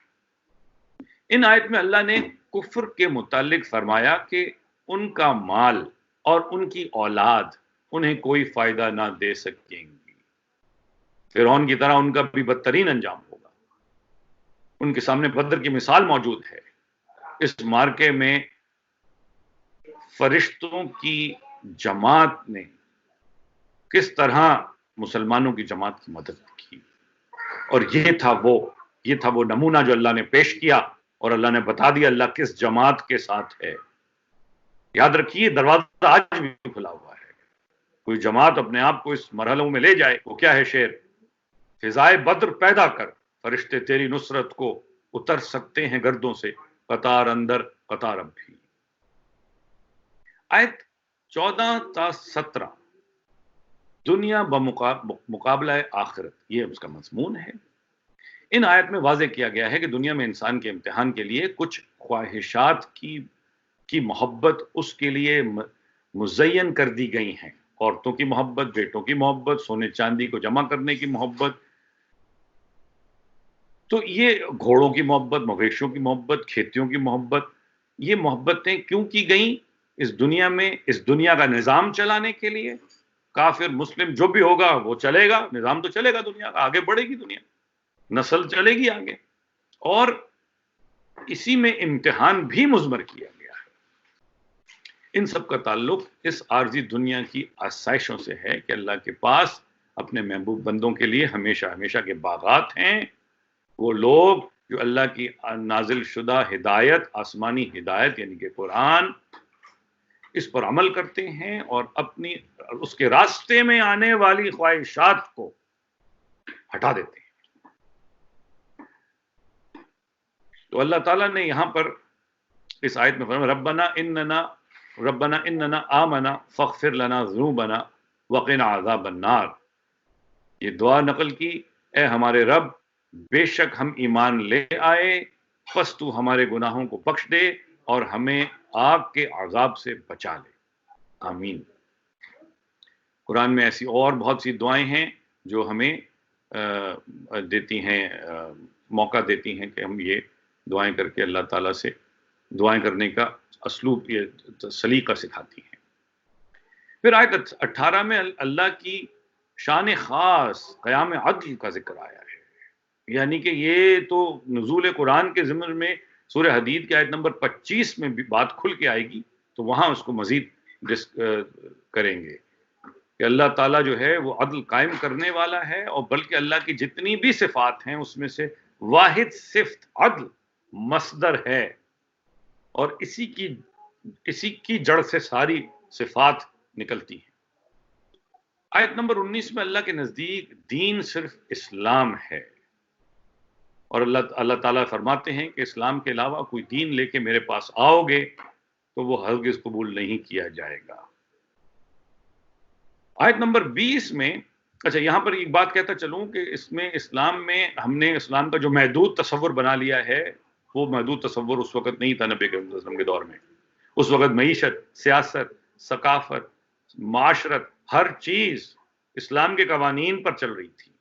S1: ان آیت میں اللہ نے کفر کے متعلق فرمایا کہ ان کا مال اور ان کی اولاد انہیں کوئی فائدہ نہ دے سکیں گی، فرعون کی طرح ان کا بھی بدترین انجام ہوگا۔ ان کے سامنے بدر کی مثال موجود ہے، اس مارکے میں فرشتوں کی جماعت نے کس طرح مسلمانوں کی جماعت کی مدد کی، اور یہ تھا وہ نمونہ جو اللہ نے پیش کیا، اور اللہ نے بتا دیا اللہ کس جماعت کے ساتھ ہے۔ یاد رکھیے دروازہ آج بھی کھلا ہوا ہے، کوئی جماعت اپنے آپ کو اس مرحلوں میں لے جائے، وہ کیا ہے شعر، فضائے بدر پیدا کر فرشتے تیری نصرت کو اتر سکتے ہیں گردوں سے، قطار اندر قطار اب بھی۔ آیت 14 تا 17 دنیا بمقابلہ آخرت، یہ اس کا مضمون ہے۔ ان آیت میں واضح کیا گیا ہے کہ دنیا میں انسان کے امتحان کے لیے کچھ خواہشات کی محبت اس کے لیے مزین کر دی گئی ہیں، عورتوں کی محبت، بیٹوں کی محبت، سونے چاندی کو جمع کرنے کی محبت، تو یہ گھوڑوں کی محبت، مویشیوں کی محبت، کھیتیوں کی محبت، یہ محبتیں کیوں کی گئیں اس دنیا میں؟ اس دنیا کا نظام چلانے کے لیے۔ کافر مسلم جو بھی ہوگا وہ چلے گا، نظام تو چلے گا دنیا کا، آگے بڑھے گی دنیا، نسل چلے گی آگے، اور اسی میں امتحان بھی مضمر کیا گیا ہے۔ ان سب کا تعلق اس عارضی دنیا کی آسائشوں سے ہے کہ اللہ کے پاس اپنے محبوب بندوں کے لیے ہمیشہ ہمیشہ کے باغات ہیں، وہ لوگ جو اللہ کی نازل شدہ ہدایت، آسمانی ہدایت یعنی کہ قرآن، اس پر عمل کرتے ہیں اور اپنی اس کے راستے میں آنے والی خواہشات کو ہٹا دیتے ہیں۔ تو اللہ تعالیٰ نے یہاں پر اس آیت میں فرمایا ربنا اننا آمنا فاغفر لنا ذنوبنا وقنا عذاب النار، یہ دعا نقل کی، اے ہمارے رب بے شک ہم ایمان لے آئے، پس تو ہمارے گناہوں کو بخش دے اور ہمیں آگ کے عذاب سے بچا لے، آمین۔ قرآن میں ایسی اور بہت سی دعائیں ہیں جو ہمیں دیتی ہیں، موقع دیتی ہیں کہ ہم یہ دعائیں کر کے اللہ تعالیٰ سے دعائیں کرنے کا اسلوب، یہ سلیقہ سکھاتی ہیں۔ پھر آیت 18 میں اللہ کی شان خاص قیام عدل کا ذکر آیا ہے، یعنی کہ یہ تو نزول قرآن کے ضمن میں سورہ حدید کی آیت نمبر 25 میں بھی بات کھل کے آئے گی، تو وہاں اس کو مزید کریں گے کہ اللہ تعالیٰ جو ہے وہ عدل قائم کرنے والا ہے، اور بلکہ اللہ کی جتنی بھی صفات ہیں اس میں سے واحد صفت عدل مصدر ہے، اور اسی کی جڑ سے ساری صفات نکلتی ہیں۔ آیت نمبر 19 میں اللہ کے نزدیک دین صرف اسلام ہے، اور اللہ تعالیٰ فرماتے ہیں کہ اسلام کے علاوہ کوئی دین لے کے میرے پاس آؤ گے تو وہ ہرگز قبول نہیں کیا جائے گا۔ آیت نمبر 20 میں، اچھا یہاں پر ایک بات کہتا چلوں کہ اس میں اسلام میں ہم نے اسلام کا جو محدود تصور بنا لیا ہے، وہ محدود تصور اس وقت نہیں تھا نبی کریم صلی اللہ علیہ وسلم کے دور میں۔ اس وقت معیشت، سیاست، ثقافت، معاشرت، ہر چیز اسلام کے قوانین پر چل رہی تھی۔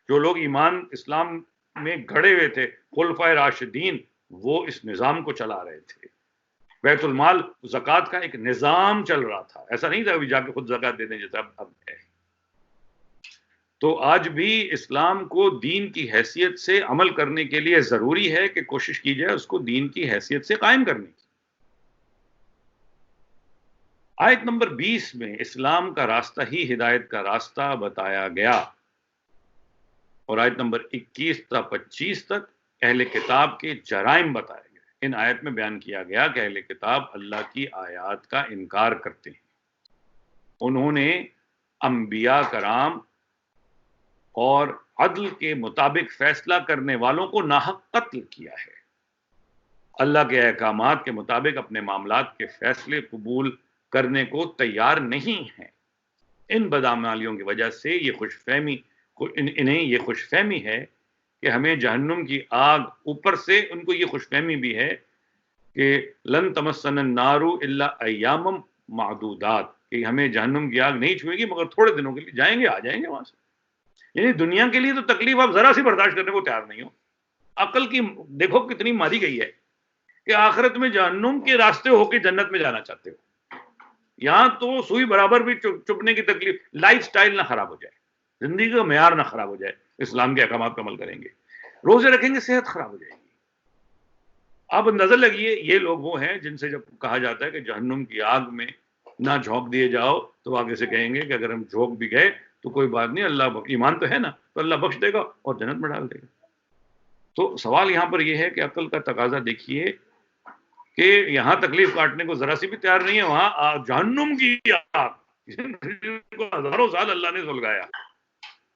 S1: جو لوگ ایمان اسلام میں گھڑے ہوئے تھے، خلفائے راشدین، وہ اس نظام کو چلا رہے تھے۔ بیت المال زکوٰۃ کا ایک نظام چل رہا تھا، ایسا نہیں تھا ابھی جا کے خود زکوٰۃ دے دیں جیسا اب ہے۔ تو آج بھی اسلام کو دین کی حیثیت سے عمل کرنے کے لیے ضروری ہے کہ کوشش کی جائے اس کو دین کی حیثیت سے قائم کرنے کی۔ آیت نمبر 20 میں اسلام کا راستہ ہی ہدایت کا راستہ بتایا گیا، اور آیت نمبر 21 تا 25 تک اہل کتاب کے جرائم بتائے گئے۔ ان آیت میں بیان کیا گیا کہ اہل کتاب اللہ کی آیات کا انکار کرتے ہیں، انہوں نے انبیاء کرام اور عدل کے مطابق فیصلہ کرنے والوں کو ناحق قتل کیا ہے، اللہ کے احکامات کے مطابق اپنے معاملات کے فیصلے قبول کرنے کو تیار نہیں ہیں۔ ان بدعمالیوں کی وجہ سے انہیں یہ خوش فہمی ہے کہ ہمیں جہنم کی آگ، اوپر سے ان کو یہ خوش فہمی بھی ہے کہ لن تمسن النار الا ایام معدودات، کہ ہمیں جہنم کی آگ نہیں چھوئے گی مگر تھوڑے دنوں کے لیے، جائیں گے آ جائیں گے وہاں سے۔ یعنی دنیا کے لیے تو تکلیف آپ ذرا سی برداشت کرنے کو تیار نہیں ہو۔ عقل کی دیکھو کتنی ماری گئی ہے کہ آخرت میں جہنم کے راستے ہو کے جنت میں جانا چاہتے ہو۔ یہاں تو سوئی برابر بھی چپنے کی تکلیف، لائف سٹائل نہ خراب ہو جائے، زندگی کا معیار نہ خراب ہو جائے، اسلام کے احکامات پر عمل کریں گے، روزے رکھیں گے، صحت خراب ہو جائے گی۔ آپ اندازہ لگیے، یہ لوگ وہ ہیں جن سے جب کہا جاتا ہے کہ جہنم کی آگ میں نہ جھونک دیے جاؤ، تو آگے سے کہیں گے کہ اگر ہم جھونک بھی گئے تو کوئی بات نہیں، اللہ ایمان تو ہے نا، تو اللہ بخش دے گا اور جنت میں ڈال دے گا۔ تو سوال یہاں پر یہ ہے کہ عقل کا تقاضا دیکھیے کہ یہاں تکلیف کاٹنے کو ذرا سی بھی تیار نہیں ہے، وہاں جہنم کی آگ کو ہزاروں سال اللہ نے سلگایا۔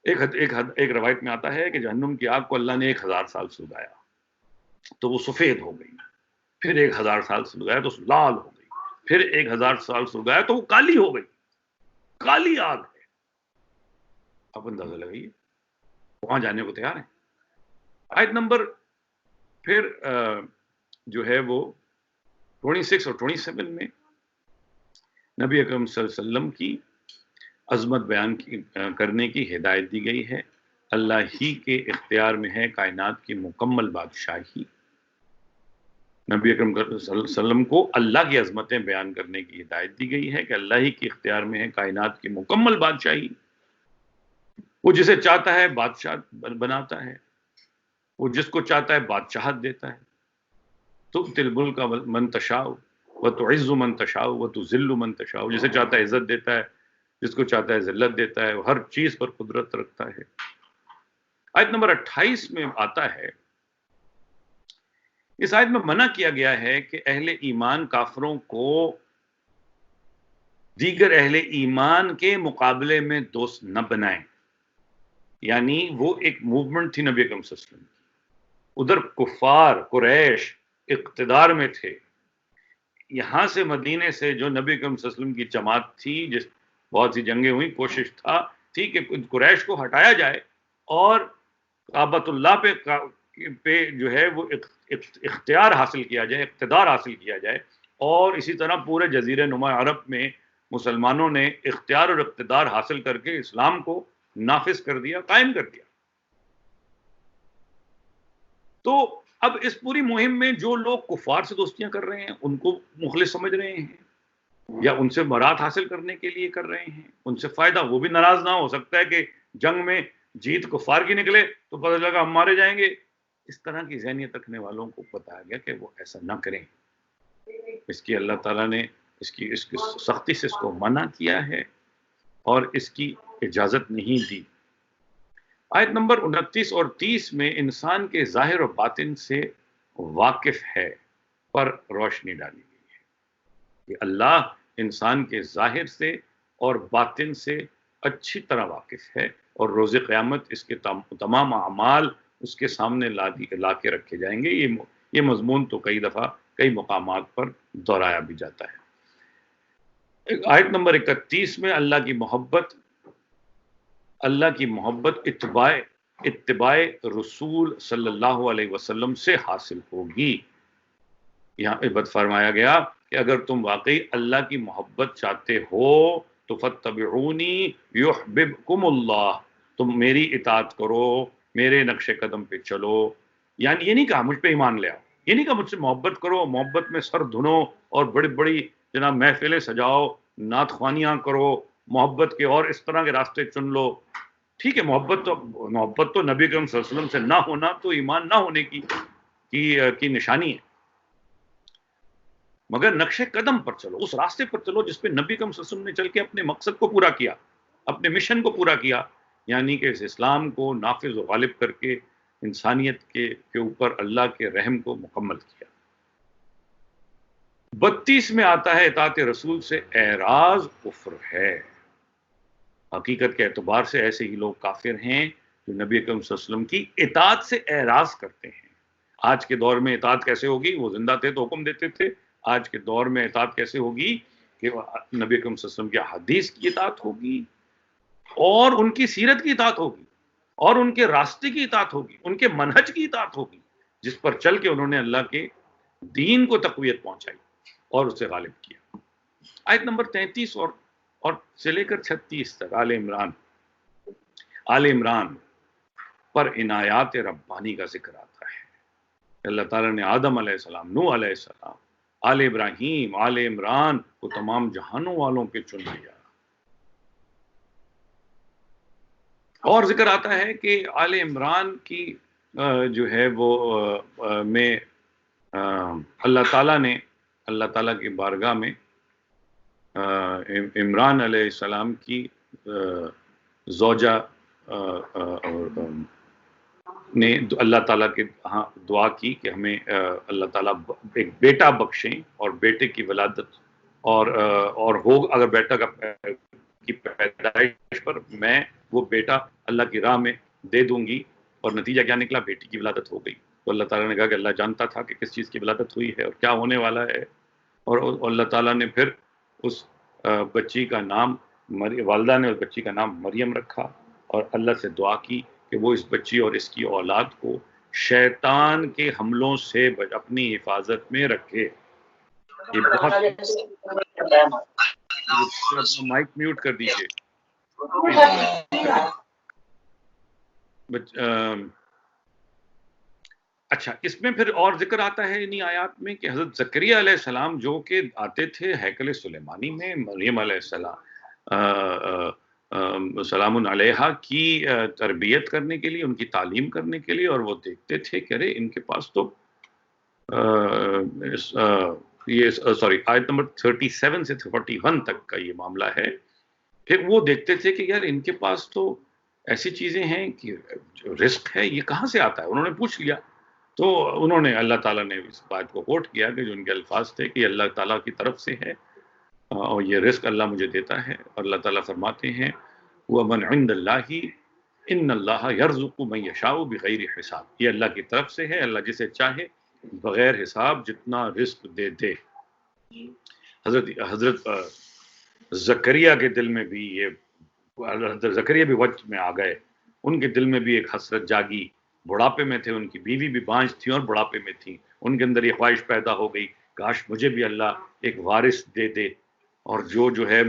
S1: ایک روایت میں آتا ہے کہ جہنم کی آگ کو اللہ نے 1000 سال سلگایا تو وہ سفید ہو گئی، پھر 1000 سال سلگایا تو لال ہو گئی، پھر 1000 سال سلگایا تو وہ کالی ہو گئی۔ کالی آگ ہے، آپ اندازہ لگائیے، وہاں جانے کو تیار ہیں۔ آیت نمبر پھر جو ہے وہ 26 اور 27 میں نبی اکرم صلی اللہ علیہ وسلم کی عظمت بیان کرنے کی ہدایت دی گئی ہے۔ اللہ ہی کے اختیار میں ہے کائنات کی مکمل بادشاہی۔ نبی اکرم صلی اللہ علیہ وسلم کو اللہ کی عظمتیں بیان کرنے کی ہدایت دی گئی ہے کہ اللہ ہی کے اختیار میں ہے کائنات کی مکمل بادشاہی۔ وہ جسے چاہتا ہے بادشاہ بناتا ہے، وہ جس کو چاہتا ہے بادشاہت دیتا ہے۔ تؤتی الملک من تشاء وتعز من تشاء وتذل من تشاء، جسے چاہتا ہے عزت دیتا ہے، جس کو چاہتا ہے ذلت دیتا ہے، وہ ہر چیز پر قدرت رکھتا ہے۔ آیت نمبر 28 میں آتا ہے، اس آیت میں منع کیا گیا ہے کہ اہل ایمان کافروں کو دیگر اہل ایمان کے مقابلے میں دوست نہ بنائیں۔ یعنی وہ ایک موومنٹ تھی نبی اکرم صلی اللہ علیہ وسلم کی، ادھر کفار قریش اقتدار میں تھے، یہاں سے مدینے سے جو نبی اکرم صلی اللہ علیہ وسلم کی جماعت تھی، جس بہت سی جنگیں ہوئی، کوشش تھی کہ قریش کو ہٹایا جائے اور کعبۃ اللہ پہ جو ہے وہ اختیار حاصل کیا جائے، اقتدار حاصل کیا جائے، اور اسی طرح پورے جزیرہ نما عرب میں مسلمانوں نے اختیار اور اقتدار حاصل کر کے اسلام کو نافذ کر دیا، قائم کر دیا۔ تو اب اس پوری مہم میں جو لوگ کفار سے دوستیاں کر رہے ہیں ان کو مخلص سمجھ رہے ہیں، یا ان سے برات حاصل کرنے کے لیے کر رہے ہیں، ان سے فائدہ، وہ بھی ناراض نہ ہو سکتا ہے کہ جنگ میں جیت کفار کی نکلے تو پتہ لگا ہم مارے جائیں گے۔ اس طرح کی ذہنیت رکھنے والوں کو بتایا گیا کہ وہ ایسا نہ کریں۔ اس کی اللہ تعالیٰ نے اس کی سختی سے اس کو منع کیا ہے اور اس کی اجازت نہیں دی۔ آیت نمبر 29 اور 30 میں انسان کے ظاہر و باطن سے واقف ہے پر روشنی ڈالی گئی ہے کہ اللہ انسان کے ظاہر سے اور باطن سے اچھی طرح واقف ہے، اور روز قیامت اس کے تمام اعمال اس کے سامنے لا کے رکھے جائیں گے۔ یہ مضمون تو کئی دفعہ کئی مقامات پر دہرایا بھی جاتا ہے۔ آیت نمبر 31 میں اللہ کی محبت اتباع رسول صلی اللہ علیہ وسلم سے حاصل ہوگی۔ یہاں پہ فرمایا گیا کہ اگر تم واقعی اللہ کی محبت چاہتے ہو تو فاتبعونی یحببکم اللہ، تم میری اطاعت کرو، میرے نقش قدم پہ چلو۔ یعنی یہ نہیں کہا مجھ پہ ایمان لے آؤ، یہ نہیں کہا مجھ سے محبت کرو، محبت میں سر دھنو اور بڑی بڑی جناب محفلیں سجاؤ، نعت خوانیاں کرو، محبت کے اور اس طرح کے راستے چن لو۔ ٹھیک ہے، محبت تو نبی کریم صلی اللہ علیہ وسلم سے نہ ہونا تو ایمان نہ ہونے کی نشانی ہے، مگر نقش قدم پر چلو، اس راستے پر چلو جس پہ نبی کریم صلی اللہ علیہ وسلم نے چل کے اپنے مقصد کو پورا کیا، اپنے مشن کو پورا کیا، یعنی کہ اس اسلام کو نافذ و غالب کر کے انسانیت کے اوپر اللہ کے رحم کو مکمل کیا۔ 32 میں آتا ہے اطاعت رسول سے اعراض کفر ہے۔ حقیقت کے اعتبار سے ایسے ہی لوگ کافر ہیں جو نبی اکرم صلی اللہ علیہ وسلم کی اطاعت سے اعراض کرتے ہیں۔ آج کے دور میں اطاعت کیسے ہوگی؟ وہ زندہ تھے تو حکم دیتے تھے. آج کے دور میں اطاعت کیسے ہوگی؟ کہ نبی اکرم صلی اللہ علیہ وسلم کی حدیث کی اطاعت ہوگی اور ان کی سیرت کی اطاعت ہوگی اور ان کے راستے کی اطاعت ہوگی, ان کے منہج کی اطاعت ہوگی, جس پر چل کے انہوں نے اللہ کے دین کو تقویت پہنچائی اور اسے غالب کیا. آیت نمبر 33 اور سے لے کر 36 تک آل عمران پر عنایات ربانی کا ذکر آتا ہے. اللہ تعالیٰ نے آدم علیہ السلام, نوح علیہ السلام, آل ابراہیم, آل عمران کو تمام جہانوں والوں کے چن لیا. اور ذکر آتا ہے کہ آل عمران کی جو ہے وہ میں اللہ تعالیٰ کی بارگاہ میں عمران علیہ السلام کی زوجہ نے اللہ تعالیٰ کے ہاں دعا کی کہ ہمیں اللہ تعالیٰ ایک بیٹا بخشیں اور بیٹے کی ولادت اور ہو اگر بیٹا کی پیدائش پر میں وہ بیٹا اللہ کی راہ میں دے دوں گی. اور نتیجہ کیا نکلا؟ بیٹی کی ولادت ہو گئی. تو اللہ تعالیٰ نے کہا کہ اللہ جانتا تھا کہ کس چیز کی ولادت ہوئی ہے اور کیا ہونے والا ہے, اور اللہ تعالیٰ نے پھر اس بچی کا نام والدہ نے اس بچی کا نام مریم رکھا اور اللہ سے دعا کی کہ وہ اس بچی اور اس کی اولاد کو شیطان کے حملوں سے اپنی حفاظت میں رکھے. یہ بہت مائک میوٹ کر دیجیے. اچھا, اس میں پھر اور ذکر آتا ہے انہی آیات میں کہ حضرت زکریا علیہ السلام جو کہ آتے تھے ہیکل سلیمانی میں مریم علیہ السلام سلام علیہا کی تربیت کرنے کے لیے, ان کی تعلیم کرنے کے لیے, اور وہ دیکھتے تھے کہ ارے ان کے پاس تو یہ آیت نمبر 37 سے 41 تک کا یہ معاملہ ہے. پھر وہ دیکھتے تھے کہ یار ان کے پاس تو ایسی چیزیں ہیں کہ جو رزق ہے یہ کہاں سے آتا ہے. انہوں نے پوچھ لیا تو انہوں نے اللہ تعالیٰ نے اس بات کو کوٹ کیا کہ جو ان کے الفاظ تھے کہ اللہ تعالیٰ کی طرف سے ہے اور یہ رزق اللہ مجھے دیتا ہے. اور اللہ تعالیٰ فرماتے ہیں وَمَنْ عِنْدَ اللَّهِ إِنَّ اللَّهَ يَرْزُقُ مَنْ يَشَاءُ بِغَيْرِ حِسَابٍ. یہ اللہ کی طرف سے ہے, اللہ جسے چاہے بغیر حساب جتنا رزق دے دے. حضرت زکریا کے دل میں بھی حضرت زکریا بھی وقت میں آ گئے, ان کے دل میں بھی ایک حسرت جاگی. بڑھاپے میں تھے, ان کی بیوی بھی بانجھ تھی اور بڑھاپے میں تھی. ان کے اندر یہ خواہش پیدا ہو گئی کاش مجھے بھی اللہ ایک وارث دے دے اور جو ہے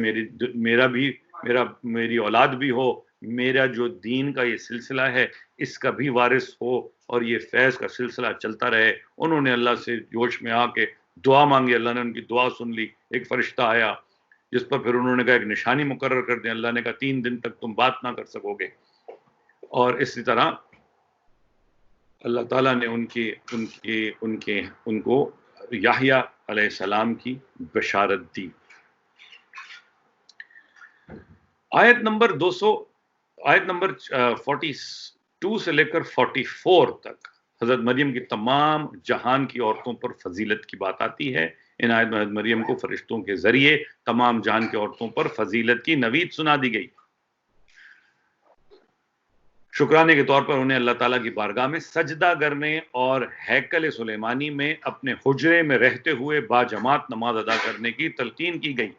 S1: میری اولاد بھی ہو, میرا جو دین کا یہ سلسلہ ہے اس کا بھی وارث ہو اور یہ فیض کا سلسلہ چلتا رہے. انہوں نے اللہ سے جوش میں آ کے دعا مانگی, اللہ نے ان کی دعا سن لی. ایک فرشتہ آیا جس پر پھر انہوں نے کہا ایک نشانی مقرر کر دیں. اللہ نے کہا 3 دن تک تم بات نہ کر سکو گے. اور اسی طرح اللہ تعالیٰ نے ان کو یحییٰ علیہ السلام کی بشارت دی. آیت نمبر 42 سے لے کر 44 تک حضرت مریم کی تمام جہان کی عورتوں پر فضیلت کی بات آتی ہے. ان آیت میں حضرت مریم کو فرشتوں کے ذریعے تمام جہان کی عورتوں پر فضیلت کی نوید سنا دی گئی. شکرانے کے طور پر انہیں اللہ تعالیٰ کی بارگاہ میں سجدہ کرنے اور ہیکل سلیمانی میں اپنے حجرے میں رہتے ہوئے باجماعت نماز ادا کرنے کی تلقین کی گئی.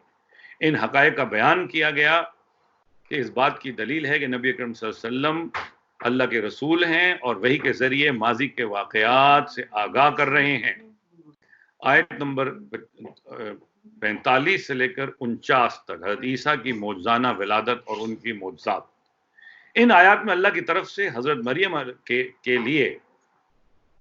S1: ان حقائق کا بیان کیا گیا کہ اس بات کی دلیل ہے کہ نبی اکرم صلی اللہ علیہ وسلم اللہ کے رسول ہیں اور وحی کے ذریعے ماضی کے واقعات سے آگاہ کر رہے ہیں. آیت نمبر 45 سے لے کر 49 تک حضرت عیسیٰ کی معجزانہ ولادت اور ان کی معجزات. ان آیات میں اللہ کی طرف سے حضرت مریم کے لیے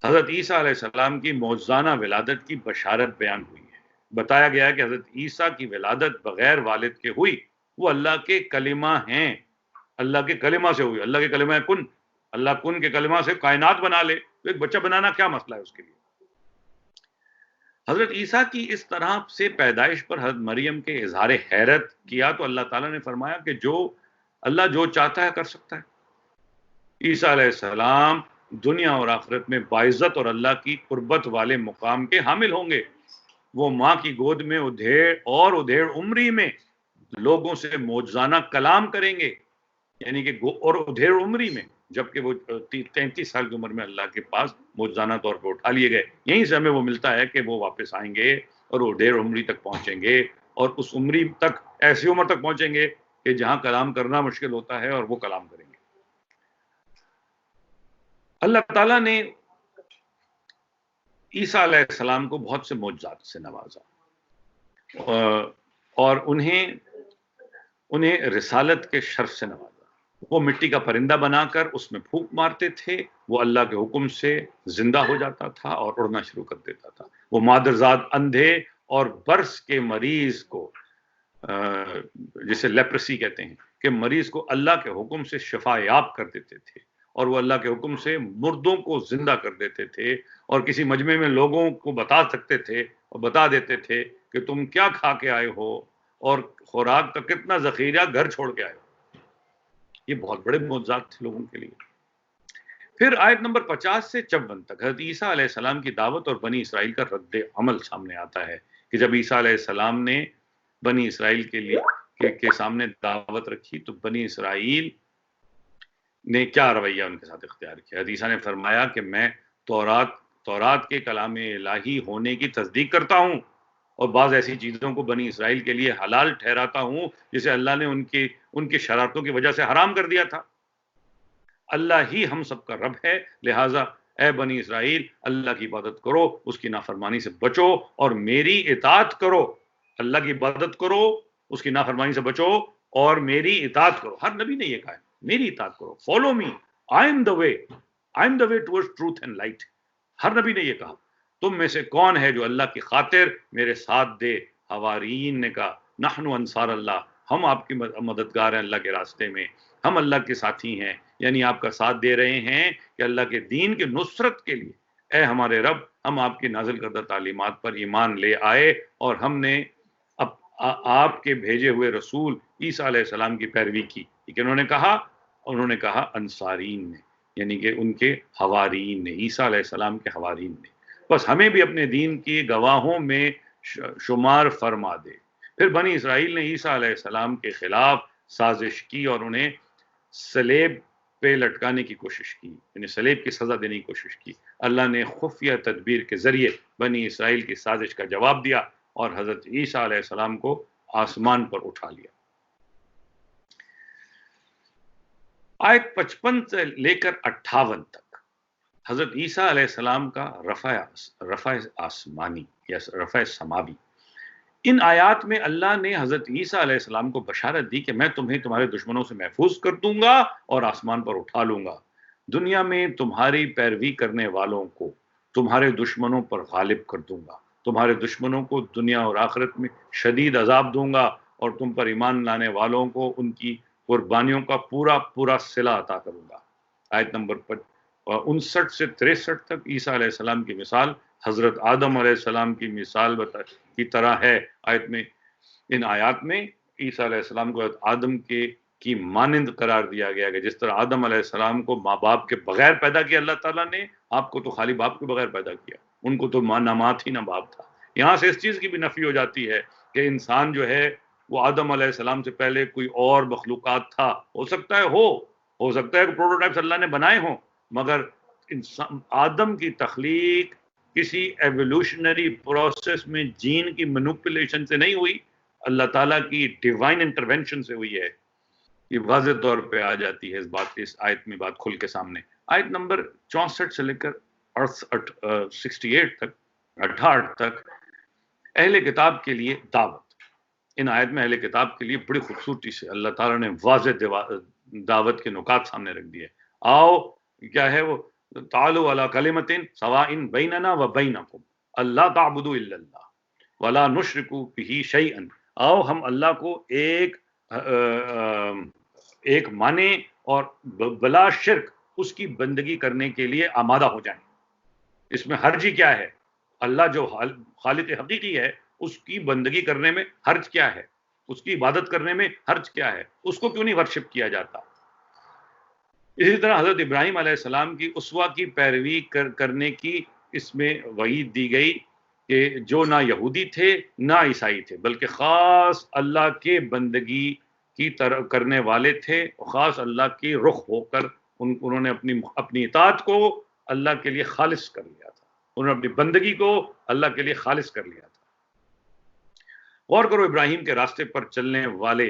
S1: حضرت عیسیٰ علیہ السلام کی معجزانہ ولادت کی بشارت بیان ہوئی ہے. بتایا گیا ہے کہ حضرت عیسیٰ کی ولادت بغیر والد کے ہوئی. وہ اللہ کے کلمہ ہیں, اللہ کے کلمہ سے ہوئی. اللہ کے کلمہ کن, اللہ کن کے کلمہ سے کائنات بنا لے تو ایک بچہ بنانا کیا مسئلہ ہے اس کے لیے. حضرت عیسیٰ کی اس طرح سے پیدائش پر حضرت مریم کے اظہار حیرت کیا تو اللہ تعالیٰ نے فرمایا کہ اللہ جو چاہتا ہے کر سکتا ہے. عیسیٰ علیہ السلام دنیا اور آخرت میں باعزت اور اللہ کی قربت والے مقام کے حامل ہوں گے. وہ ماں کی گود میں ادھیڑ عمری میں لوگوں سے معجزانہ کلام کریں گے, یعنی کہ اور ادھیڑ عمری میں جبکہ وہ 33 سال کی عمر میں اللہ کے پاس معجزانہ طور پر اٹھا لیے گئے. یہیں سے ہمیں وہ ملتا ہے کہ وہ واپس آئیں گے اور وہ 1.5 عمری تک پہنچیں گے، اور اس عمری تک ایسی عمر تک پہنچیں گے کہ جہاں کلام کرنا مشکل ہوتا ہے اور وہ کلام کریں گے. اللہ تعالیٰ نے عیسیٰ علیہ السلام کو بہت سے معجزات سے نوازا اور انہیں رسالت کے شرف سے نوازا. وہ مٹی کا پرندہ بنا کر اس میں پھونک مارتے تھے، وہ اللہ کے حکم سے زندہ ہو جاتا تھا اور اڑنا شروع کر دیتا تھا. وہ مادرزاد اندھے اور برس کے مریض کو، جسے لیپرسی کہتے ہیں، کہ مریض کو اللہ کے حکم سے شفا یاب کر دیتے تھے، اور وہ اللہ کے حکم سے مردوں کو زندہ کر دیتے تھے، اور کسی مجمع میں لوگوں کو بتا سکتے تھے اور بتا دیتے تھے کہ تم کیا کھا کے آئے ہو اور خوراک کا کتنا ذخیرہ گھر چھوڑ کے آئے ہو. یہ بہت بڑے معجزات تھے لوگوں کے لیے. پھر آیت نمبر 50 سے 54 تک حضرت عیسیٰ علیہ السلام کی دعوت اور بنی اسرائیل کا رد عمل سامنے آتا ہے کہ جب عیسیٰ علیہ السلام نے بنی اسرائیل کے سامنے دعوت رکھی تو بنی اسرائیل نے کیا رویہ ان کے ساتھ اختیار کیا. حضرت عیسیٰ نے فرمایا کہ میں تورات کے کلام الہی ہونے کی تصدیق کرتا ہوں اور بعض ایسی چیزوں کو بنی اسرائیل کے لیے حلال ٹھہراتا ہوں جسے اللہ نے ان کی شرارتوں کی وجہ سے حرام کر دیا تھا. اللہ ہی ہم سب کا رب ہے، لہٰذا اے بنی اسرائیل اللہ کی عبادت کرو، اس کی نافرمانی سے بچو اور میری اطاعت کرو. اللہ کی عبادت کرو، اس کی نافرمانی سے بچو اور میری اطاعت کرو. ہر نبی نے یہ کہا ہے، میری اطاعت کرو، follow me, I am the way towards truth and light. ہر نبی نے یہ کہا. تم میں سے کون ہے جو اللہ کی خاطر میرے ساتھ دے؟ حواریین نے کہا نحن انصار اللہ، ہم آپ کی مددگار ہیں اللہ کے راستے میں، ہم اللہ کے ساتھی ہیں، یعنی آپ کا ساتھ دے رہے ہیں کہ اللہ کے دین کی نصرت کے لیے. اے ہمارے رب، ہم آپ کی نازل کردہ تعلیمات پر ایمان لے آئے اور ہم نے آپ کے بھیجے ہوئے رسول عیسیٰ علیہ السلام کی پیروی کی. لیکن انہوں نے کہا انصارین نے، یعنی کہ ان کے حوارین نے، عیسیٰ علیہ السلام کے حوارین نے. بس ہمیں بھی اپنے دین کی گواہوں میں شمار فرما دے. پھر بنی اسرائیل نے عیسیٰ علیہ السلام کے خلاف سازش کی اور انہیں صلیب پہ لٹکانے کی کوشش کی، انہیں صلیب کی سزا دینے کی کوشش کی. اللہ نے خفیہ تدبیر کے ذریعے بنی اسرائیل کی سازش کا جواب دیا اور حضرت عیسیٰ علیہ السلام کو آسمان پر اٹھا لیا. آیت 55 سے لے کر 58 تک حضرت عیسیٰ علیہ السلام کا رفع آسمانی یا رفع سماوی. ان آیات میں اللہ نے حضرت عیسیٰ علیہ السلام کو بشارت دی کہ میں تمہیں تمہارے دشمنوں سے محفوظ کر دوں گا اور آسمان پر اٹھا لوں گا. دنیا میں تمہاری پیروی کرنے والوں کو تمہارے دشمنوں پر غالب کر دوں گا. تمہارے دشمنوں کو دنیا اور آخرت میں شدید عذاب دوں گا اور تم پر ایمان لانے والوں کو ان کی قربانیوں کا پورا صلہ عطا کروں گا. آیت نمبر 59 سے 63 تک عیسیٰ علیہ السلام کی مثال حضرت آدم علیہ السلام کی مثال کی طرح ہے. ان آیات میں عیسیٰ علیہ السلام کو آدم کی مانند قرار دیا گیا کہ جس طرح آدم علیہ السلام کو ماں باپ کے بغیر پیدا کیا اللہ تعالیٰ نے، آپ کو تو خالی باپ کے بغیر پیدا کیا. ان کو تو نہ ماں تھی نہ باپ تھا. یہاں سے اس چیز کی بھی نفی ہو جاتی ہے کہ انسان جو ہے وہ آدم علیہ السلام سے پہلے کوئی اور مخلوقات تھا. ہو سکتا ہے کہ پروٹوٹائپس اللہ نے بنائے ہوں، مگر آدم کی تخلیق کسی ایوولوشنری پروسیس میں جین کی مینوپولیشن سے نہیں ہوئی، اللہ تعالیٰ کی ڈیوائن انٹرونشن سے ہوئی ہے. یہ واضح طور پہ آ جاتی ہے اس آیت میں بات کھل کے سامنے. آیت نمبر 64 سے لے کر 68 تک اہل کتاب کے لیے دعوت. ان آیت میں اہل کتاب کے لیے بڑی خوبصورتی سے اللہ تعالیٰ نے واضح دعوت کے نکات سامنے رکھ دیے. آؤ، کیا ہے وہ، تعالوا علی کلمۃ سواء بیننا و بینکم اللہ تعبدوا الا اللہ ولا نشرک بہ شیئا. آؤ ہم اللہ کو ایک مانے اور بلا شرک اس کی بندگی کرنے کے لیے آمادہ ہو جائیں. اس میں حرج کیا ہے؟ اللہ جو خالق حقیقی ہے اس کی بندگی کرنے میں حرج کیا ہے؟ اس کی عبادت کرنے میں حرج کیا ہے؟ اس کو کیوں نہیں ورشپ کیا جاتا؟ اسی طرح حضرت ابراہیم علیہ السلام کی اسوہ کی پیروی کرنے کی اس میں وعید دی گئی کہ جو نہ یہودی تھے نہ عیسائی تھے بلکہ خاص اللہ کے بندگی کی طرف کرنے والے تھے، خاص اللہ کی رخ ہو کر انہوں نے اپنی اطاعت کو اللہ کے لیے خالص کر لیا تھا، انہوں نے اپنی بندگی کو اللہ کے لیے خالص کر لیا تھا۔ غور کرو ابراہیم کے راستے پر چلنے والے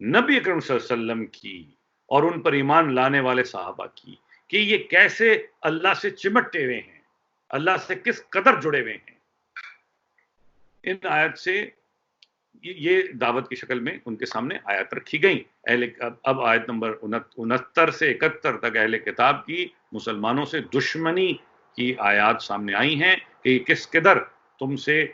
S1: نبی اکرم صلی اللہ علیہ وسلم کی اور ان پر ایمان لانے والے صحابہ کی کہ یہ کیسے اللہ سے چمٹے ہوئے ہیں، اللہ سے کس قدر جڑے ہوئے ہیں۔ ان آیت سے یہ دعوت کی شکل میں ان کے سامنے آیت رکھی گئی۔ اب آیت نمبر 69 سے 71 تک اہل کتاب کی مسلمانوں سے دشمنی کی آیات سامنے آئی ہیں کہ یہ کس قدر تم سے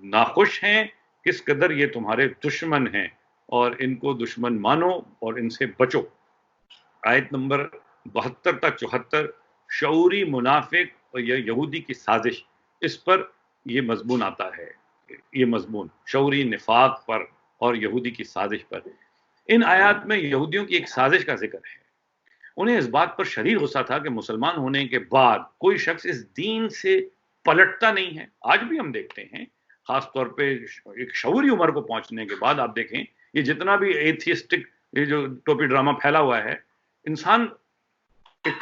S1: ناخوش ہیں، کس قدر یہ تمہارے دشمن ہیں، اور ان کو دشمن مانو اور ان سے بچو۔ آیت نمبر 72 تک 74 شعوری منافق اور یہودی کی سازش، اس پر یہ مضمون آتا ہے، یہ مضمون شعوری نفاق پر اور یہودی کی سازش پر۔ ان آیات میں یہودیوں کی ایک سازش کا ذکر ہے۔ انہیں اس بات پر شدید غصہ تھا کہ مسلمان ہونے کے بعد کوئی شخص اس دین سے پلٹتا نہیں ہے۔ آج بھی ہم دیکھتے ہیں، خاص طور پہ ایک شعوری عمر کو پہنچنے کے بعد آپ دیکھیں یہ جتنا بھی ایتھیسٹک یہ جو ٹوپی ڈرامہ پھیلا ہوا ہے، انسان ایک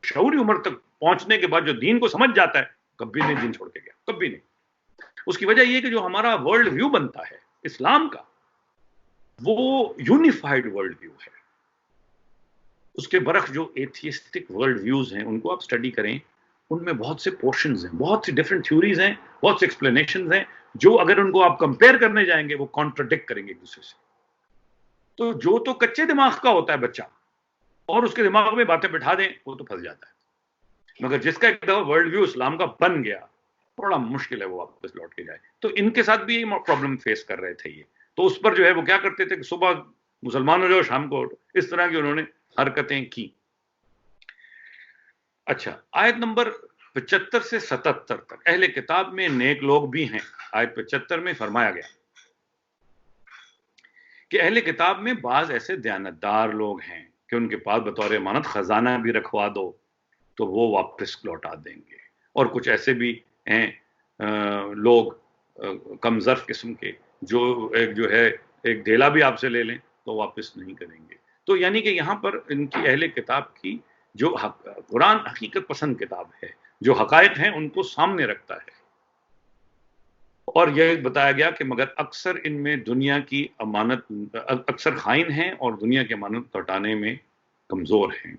S1: شعوری عمر تک پہنچنے کے بعد جو دین کو سمجھ جاتا ہے کبھی نہیں دین چھوڑ کے گیا، کبھی نہیں۔ اس کی وجہ یہ کہ جو ہمارا ورلڈ ویو بنتا ہے اسلام کا، وہ یونیفائڈ ورلڈ ویو ہے۔ اس کے برعکس جو ایتھیسٹک ورلڈ ویوز ہیں ان کو آپ سٹڈی کریں، ان میں بہت سے پورشنز ہیں، بہت سی ڈفرینٹ تھیوریز ہیں، بہت سے ایکسپلینیشنز ہیں، جو اگر ان کو آپ کمپیئر کرنے جائیں گے وہ کانٹراڈکٹ کریں گے ایک دوسرے سے۔ تو جو تو کچے دماغ کا ہوتا ہے بچہ اور اس کے دماغ میں باتیں بٹھا دیں وہ تو پھنس جاتا ہے، مگر جس کا ایک دفعہ ورلڈ ویو اسلام کا بن گیا بڑا مشکل ہے وہ واپس لوٹ کے جائے۔ تو ان کے ساتھ بھی یہ پرابلم فیس کر رہے تھے یہ، تو اس پر جو ہے وہ کیا کرتے تھے کہ صبح مسلمان ہو جاؤ شام کو اٹھو، اس طرح کی انہوں نے حرکتیں کی۔ اچھا، آیت نمبر 75 سے 77 تک اہل کتاب میں نیک لوگ بھی ہیں۔ آیت 75 میں فرمایا گیا کہ اہل کتاب میں بعض ایسے دیانتدار لوگ ہیں کہ ان کے پاس بطور امانت خزانہ بھی رکھوا دو تو وہ واپس لوٹا دیں گے، اور کچھ ایسے بھی ہیں لوگ کم ظرف قسم کے جو ہے ایک ڈھیلا بھی آپ سے لے لیں تو واپس نہیں کریں گے۔ تو یعنی کہ یہاں پر ان کی اہل کتاب کی جو قرآن حقیقت پسند کتاب ہے، جو حقائق ہیں ان کو سامنے رکھتا ہے، اور یہ بتایا گیا کہ مگر اکثر ان میں دنیا کی امانت، اکثر خائن ہیں اور دنیا کی امانت لوٹانے میں کمزور ہیں۔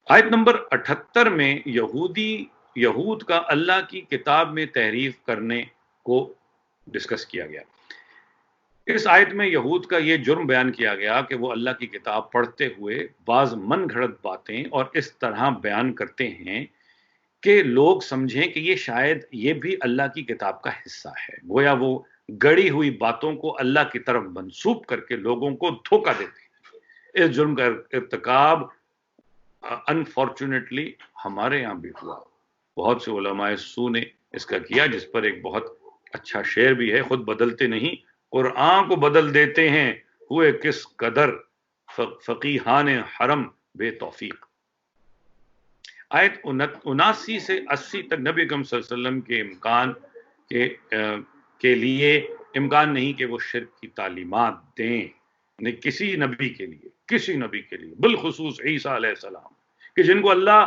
S1: آیت نمبر 78 میں یہود کا اللہ کی کتاب میں تحریف کرنے کو ڈسکس کیا گیا۔ اس آیت میں یہود کا یہ جرم بیان کیا گیا کہ وہ اللہ کی کتاب پڑھتے ہوئے بعض من گھڑت باتیں اور اس طرح بیان کرتے ہیں کہ لوگ سمجھیں کہ یہ شاید یہ بھی اللہ کی کتاب کا حصہ ہے، گویا وہ گڑی ہوئی باتوں کو اللہ کی طرف منسوب کر کے لوگوں کو دھوکہ دیتے ہیں۔ اس جرم کا ارتکاب انفارچونیٹلی ہمارے یہاں بھی ہوا، بہت سے علماء سو نے اس کا کیا، جس پر ایک بہت اچھا شعر بھی ہے، خود بدلتے نہیں قرآن کو بدل دیتے ہیں، ہوئے کس قدر فقیہان حرم بے توفیق۔ آیت 79 سے 80 تک نبی اکرم صلی اللہ علیہ وسلم کے امکان کے لیے امکان نہیں کہ وہ شرک کی تعلیمات دیں، نہیں کسی نبی کے لیے بالخصوص عیسیٰ علیہ السلام، کہ جن کو اللہ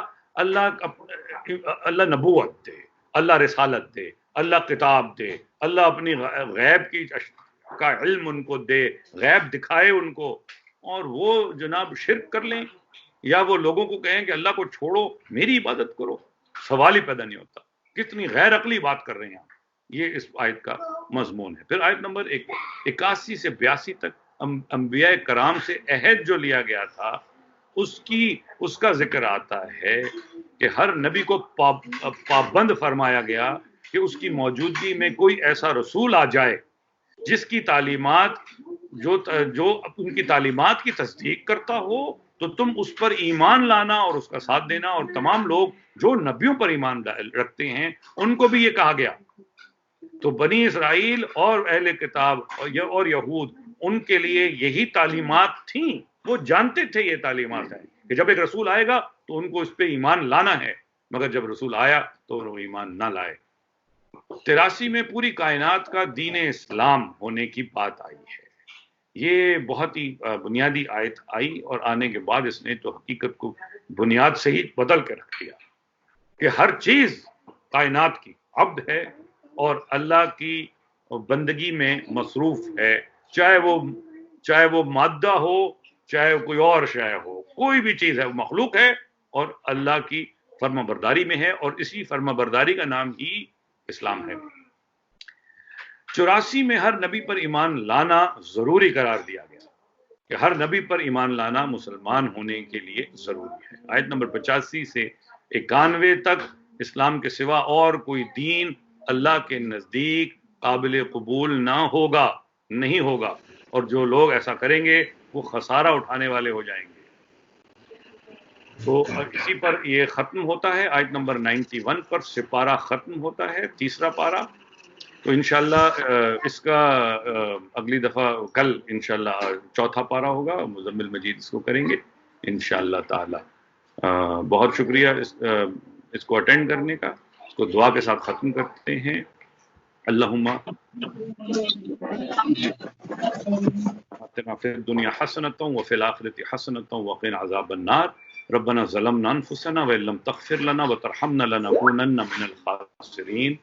S1: نبوت دے، اللہ رسالت دے، اللہ کتاب دے، اللہ اپنی غیب کا علم ان کو دے، غیب دکھائے ان کو، اور وہ جناب شرک کر لیں یا وہ لوگوں کو کہیں کہ اللہ کو چھوڑو میری عبادت کرو، سوال ہی پیدا نہیں ہوتا۔ کتنی غیر عقلی بات کر رہے ہیں آپ۔ یہ اس آیت کا مضمون ہے۔ پھر آیت نمبر 81 سے 82 تک انبیاء کرام سے عہد جو لیا گیا تھا اس کا ذکر آتا ہے کہ ہر نبی کو پابند فرمایا گیا کہ اس کی موجودگی میں کوئی ایسا رسول آ جائے جس کی تعلیمات جو ان کی تعلیمات کی تصدیق کرتا ہو تو تم اس پر ایمان لانا اور اس کا ساتھ دینا، اور تمام لوگ جو نبیوں پر ایمان رکھتے ہیں ان کو بھی یہ کہا گیا۔ تو بنی اسرائیل اور اہل کتاب اور یہود ان کے لیے یہی تعلیمات تھیں، وہ جانتے تھے یہ تعلیمات ہیں کہ جب ایک رسول آئے گا تو ان کو اس پہ ایمان لانا ہے، مگر جب رسول آیا تو وہ ایمان نہ لائے۔ 83 میں پوری کائنات کا دین اسلام ہونے کی بات آئی ہے۔ یہ بہت ہی بنیادی آیت آئی، اور آنے کے بعد اس نے تو حقیقت کو بنیاد سے ہی بدل کے رکھ دیا کہ ہر چیز کائنات کی عبد ہے اور اللہ کی بندگی میں مصروف ہے، چاہے وہ مادہ ہو، چاہے کوئی اور شے ہو، کوئی بھی چیز ہے وہ مخلوق ہے اور اللہ کی فرما برداری میں ہے، اور اسی فرما برداری کا نام ہی اسلام ہے۔ 84 میں ہر نبی پر ایمان لانا ضروری قرار دیا گیا کہ ہر نبی پر ایمان لانا مسلمان ہونے کے لیے ضروری ہے۔ آیت نمبر 85 سے 91 تک اسلام کے سوا اور کوئی دین اللہ کے نزدیک قابل قبول نہ ہوگا، نہیں ہوگا، اور جو لوگ ایسا کریں گے وہ خسارہ اٹھانے والے ہو جائیں گے۔ تو اسی پر یہ ختم ہوتا ہے، آیت نمبر 91 پر سپارہ ختم ہوتا ہے، تیسرا پارہ۔ تو انشاءاللہ اس کا اگلی دفعہ کل انشاءاللہ چوتھا پارہ ہوگا، مزمل مجید اس کو کریں گے انشاءاللہ تعالی۔ بہت شکریہ اس کو اٹینڈ کرنے کا، اس کو دعا کے ساتھ ختم کرتے ہیں۔ اللہم آتنا فی الدنیا حسنۃ وفی الآخرۃ حسنۃ وقنا عذاب النار، ربنا ظلمنا انفسنا وان لم تغفر لنا وترحمنا لنکونن من الخاسرین۔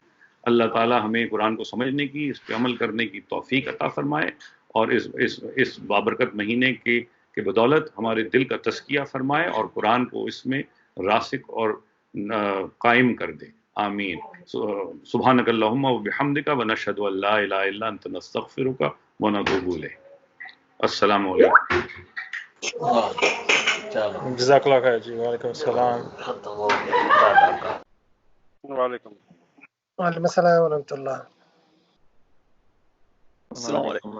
S1: اللہ تعالی ہمیں قرآن کو سمجھنے کی، اس پہ عمل کرنے کی توفیق عطا فرمائے، اور اس بابرکت مہینے کے بدولت ہمارے دل کا تزکیہ فرمائے اور قرآن کو اس میں راسخ اور قائم کر دے، آمین۔ سبحانک اللہم وبحمدک ونشہد ان لا الہ الا انت نستغفرک ونتوب الیک۔ السلام علیکم۔
S2: جزاک اللہ خیر جی، وعلیکم السلام۔
S3: وعلیکم
S4: السلام ورحمۃ اللہ۔
S5: السلام علیکم۔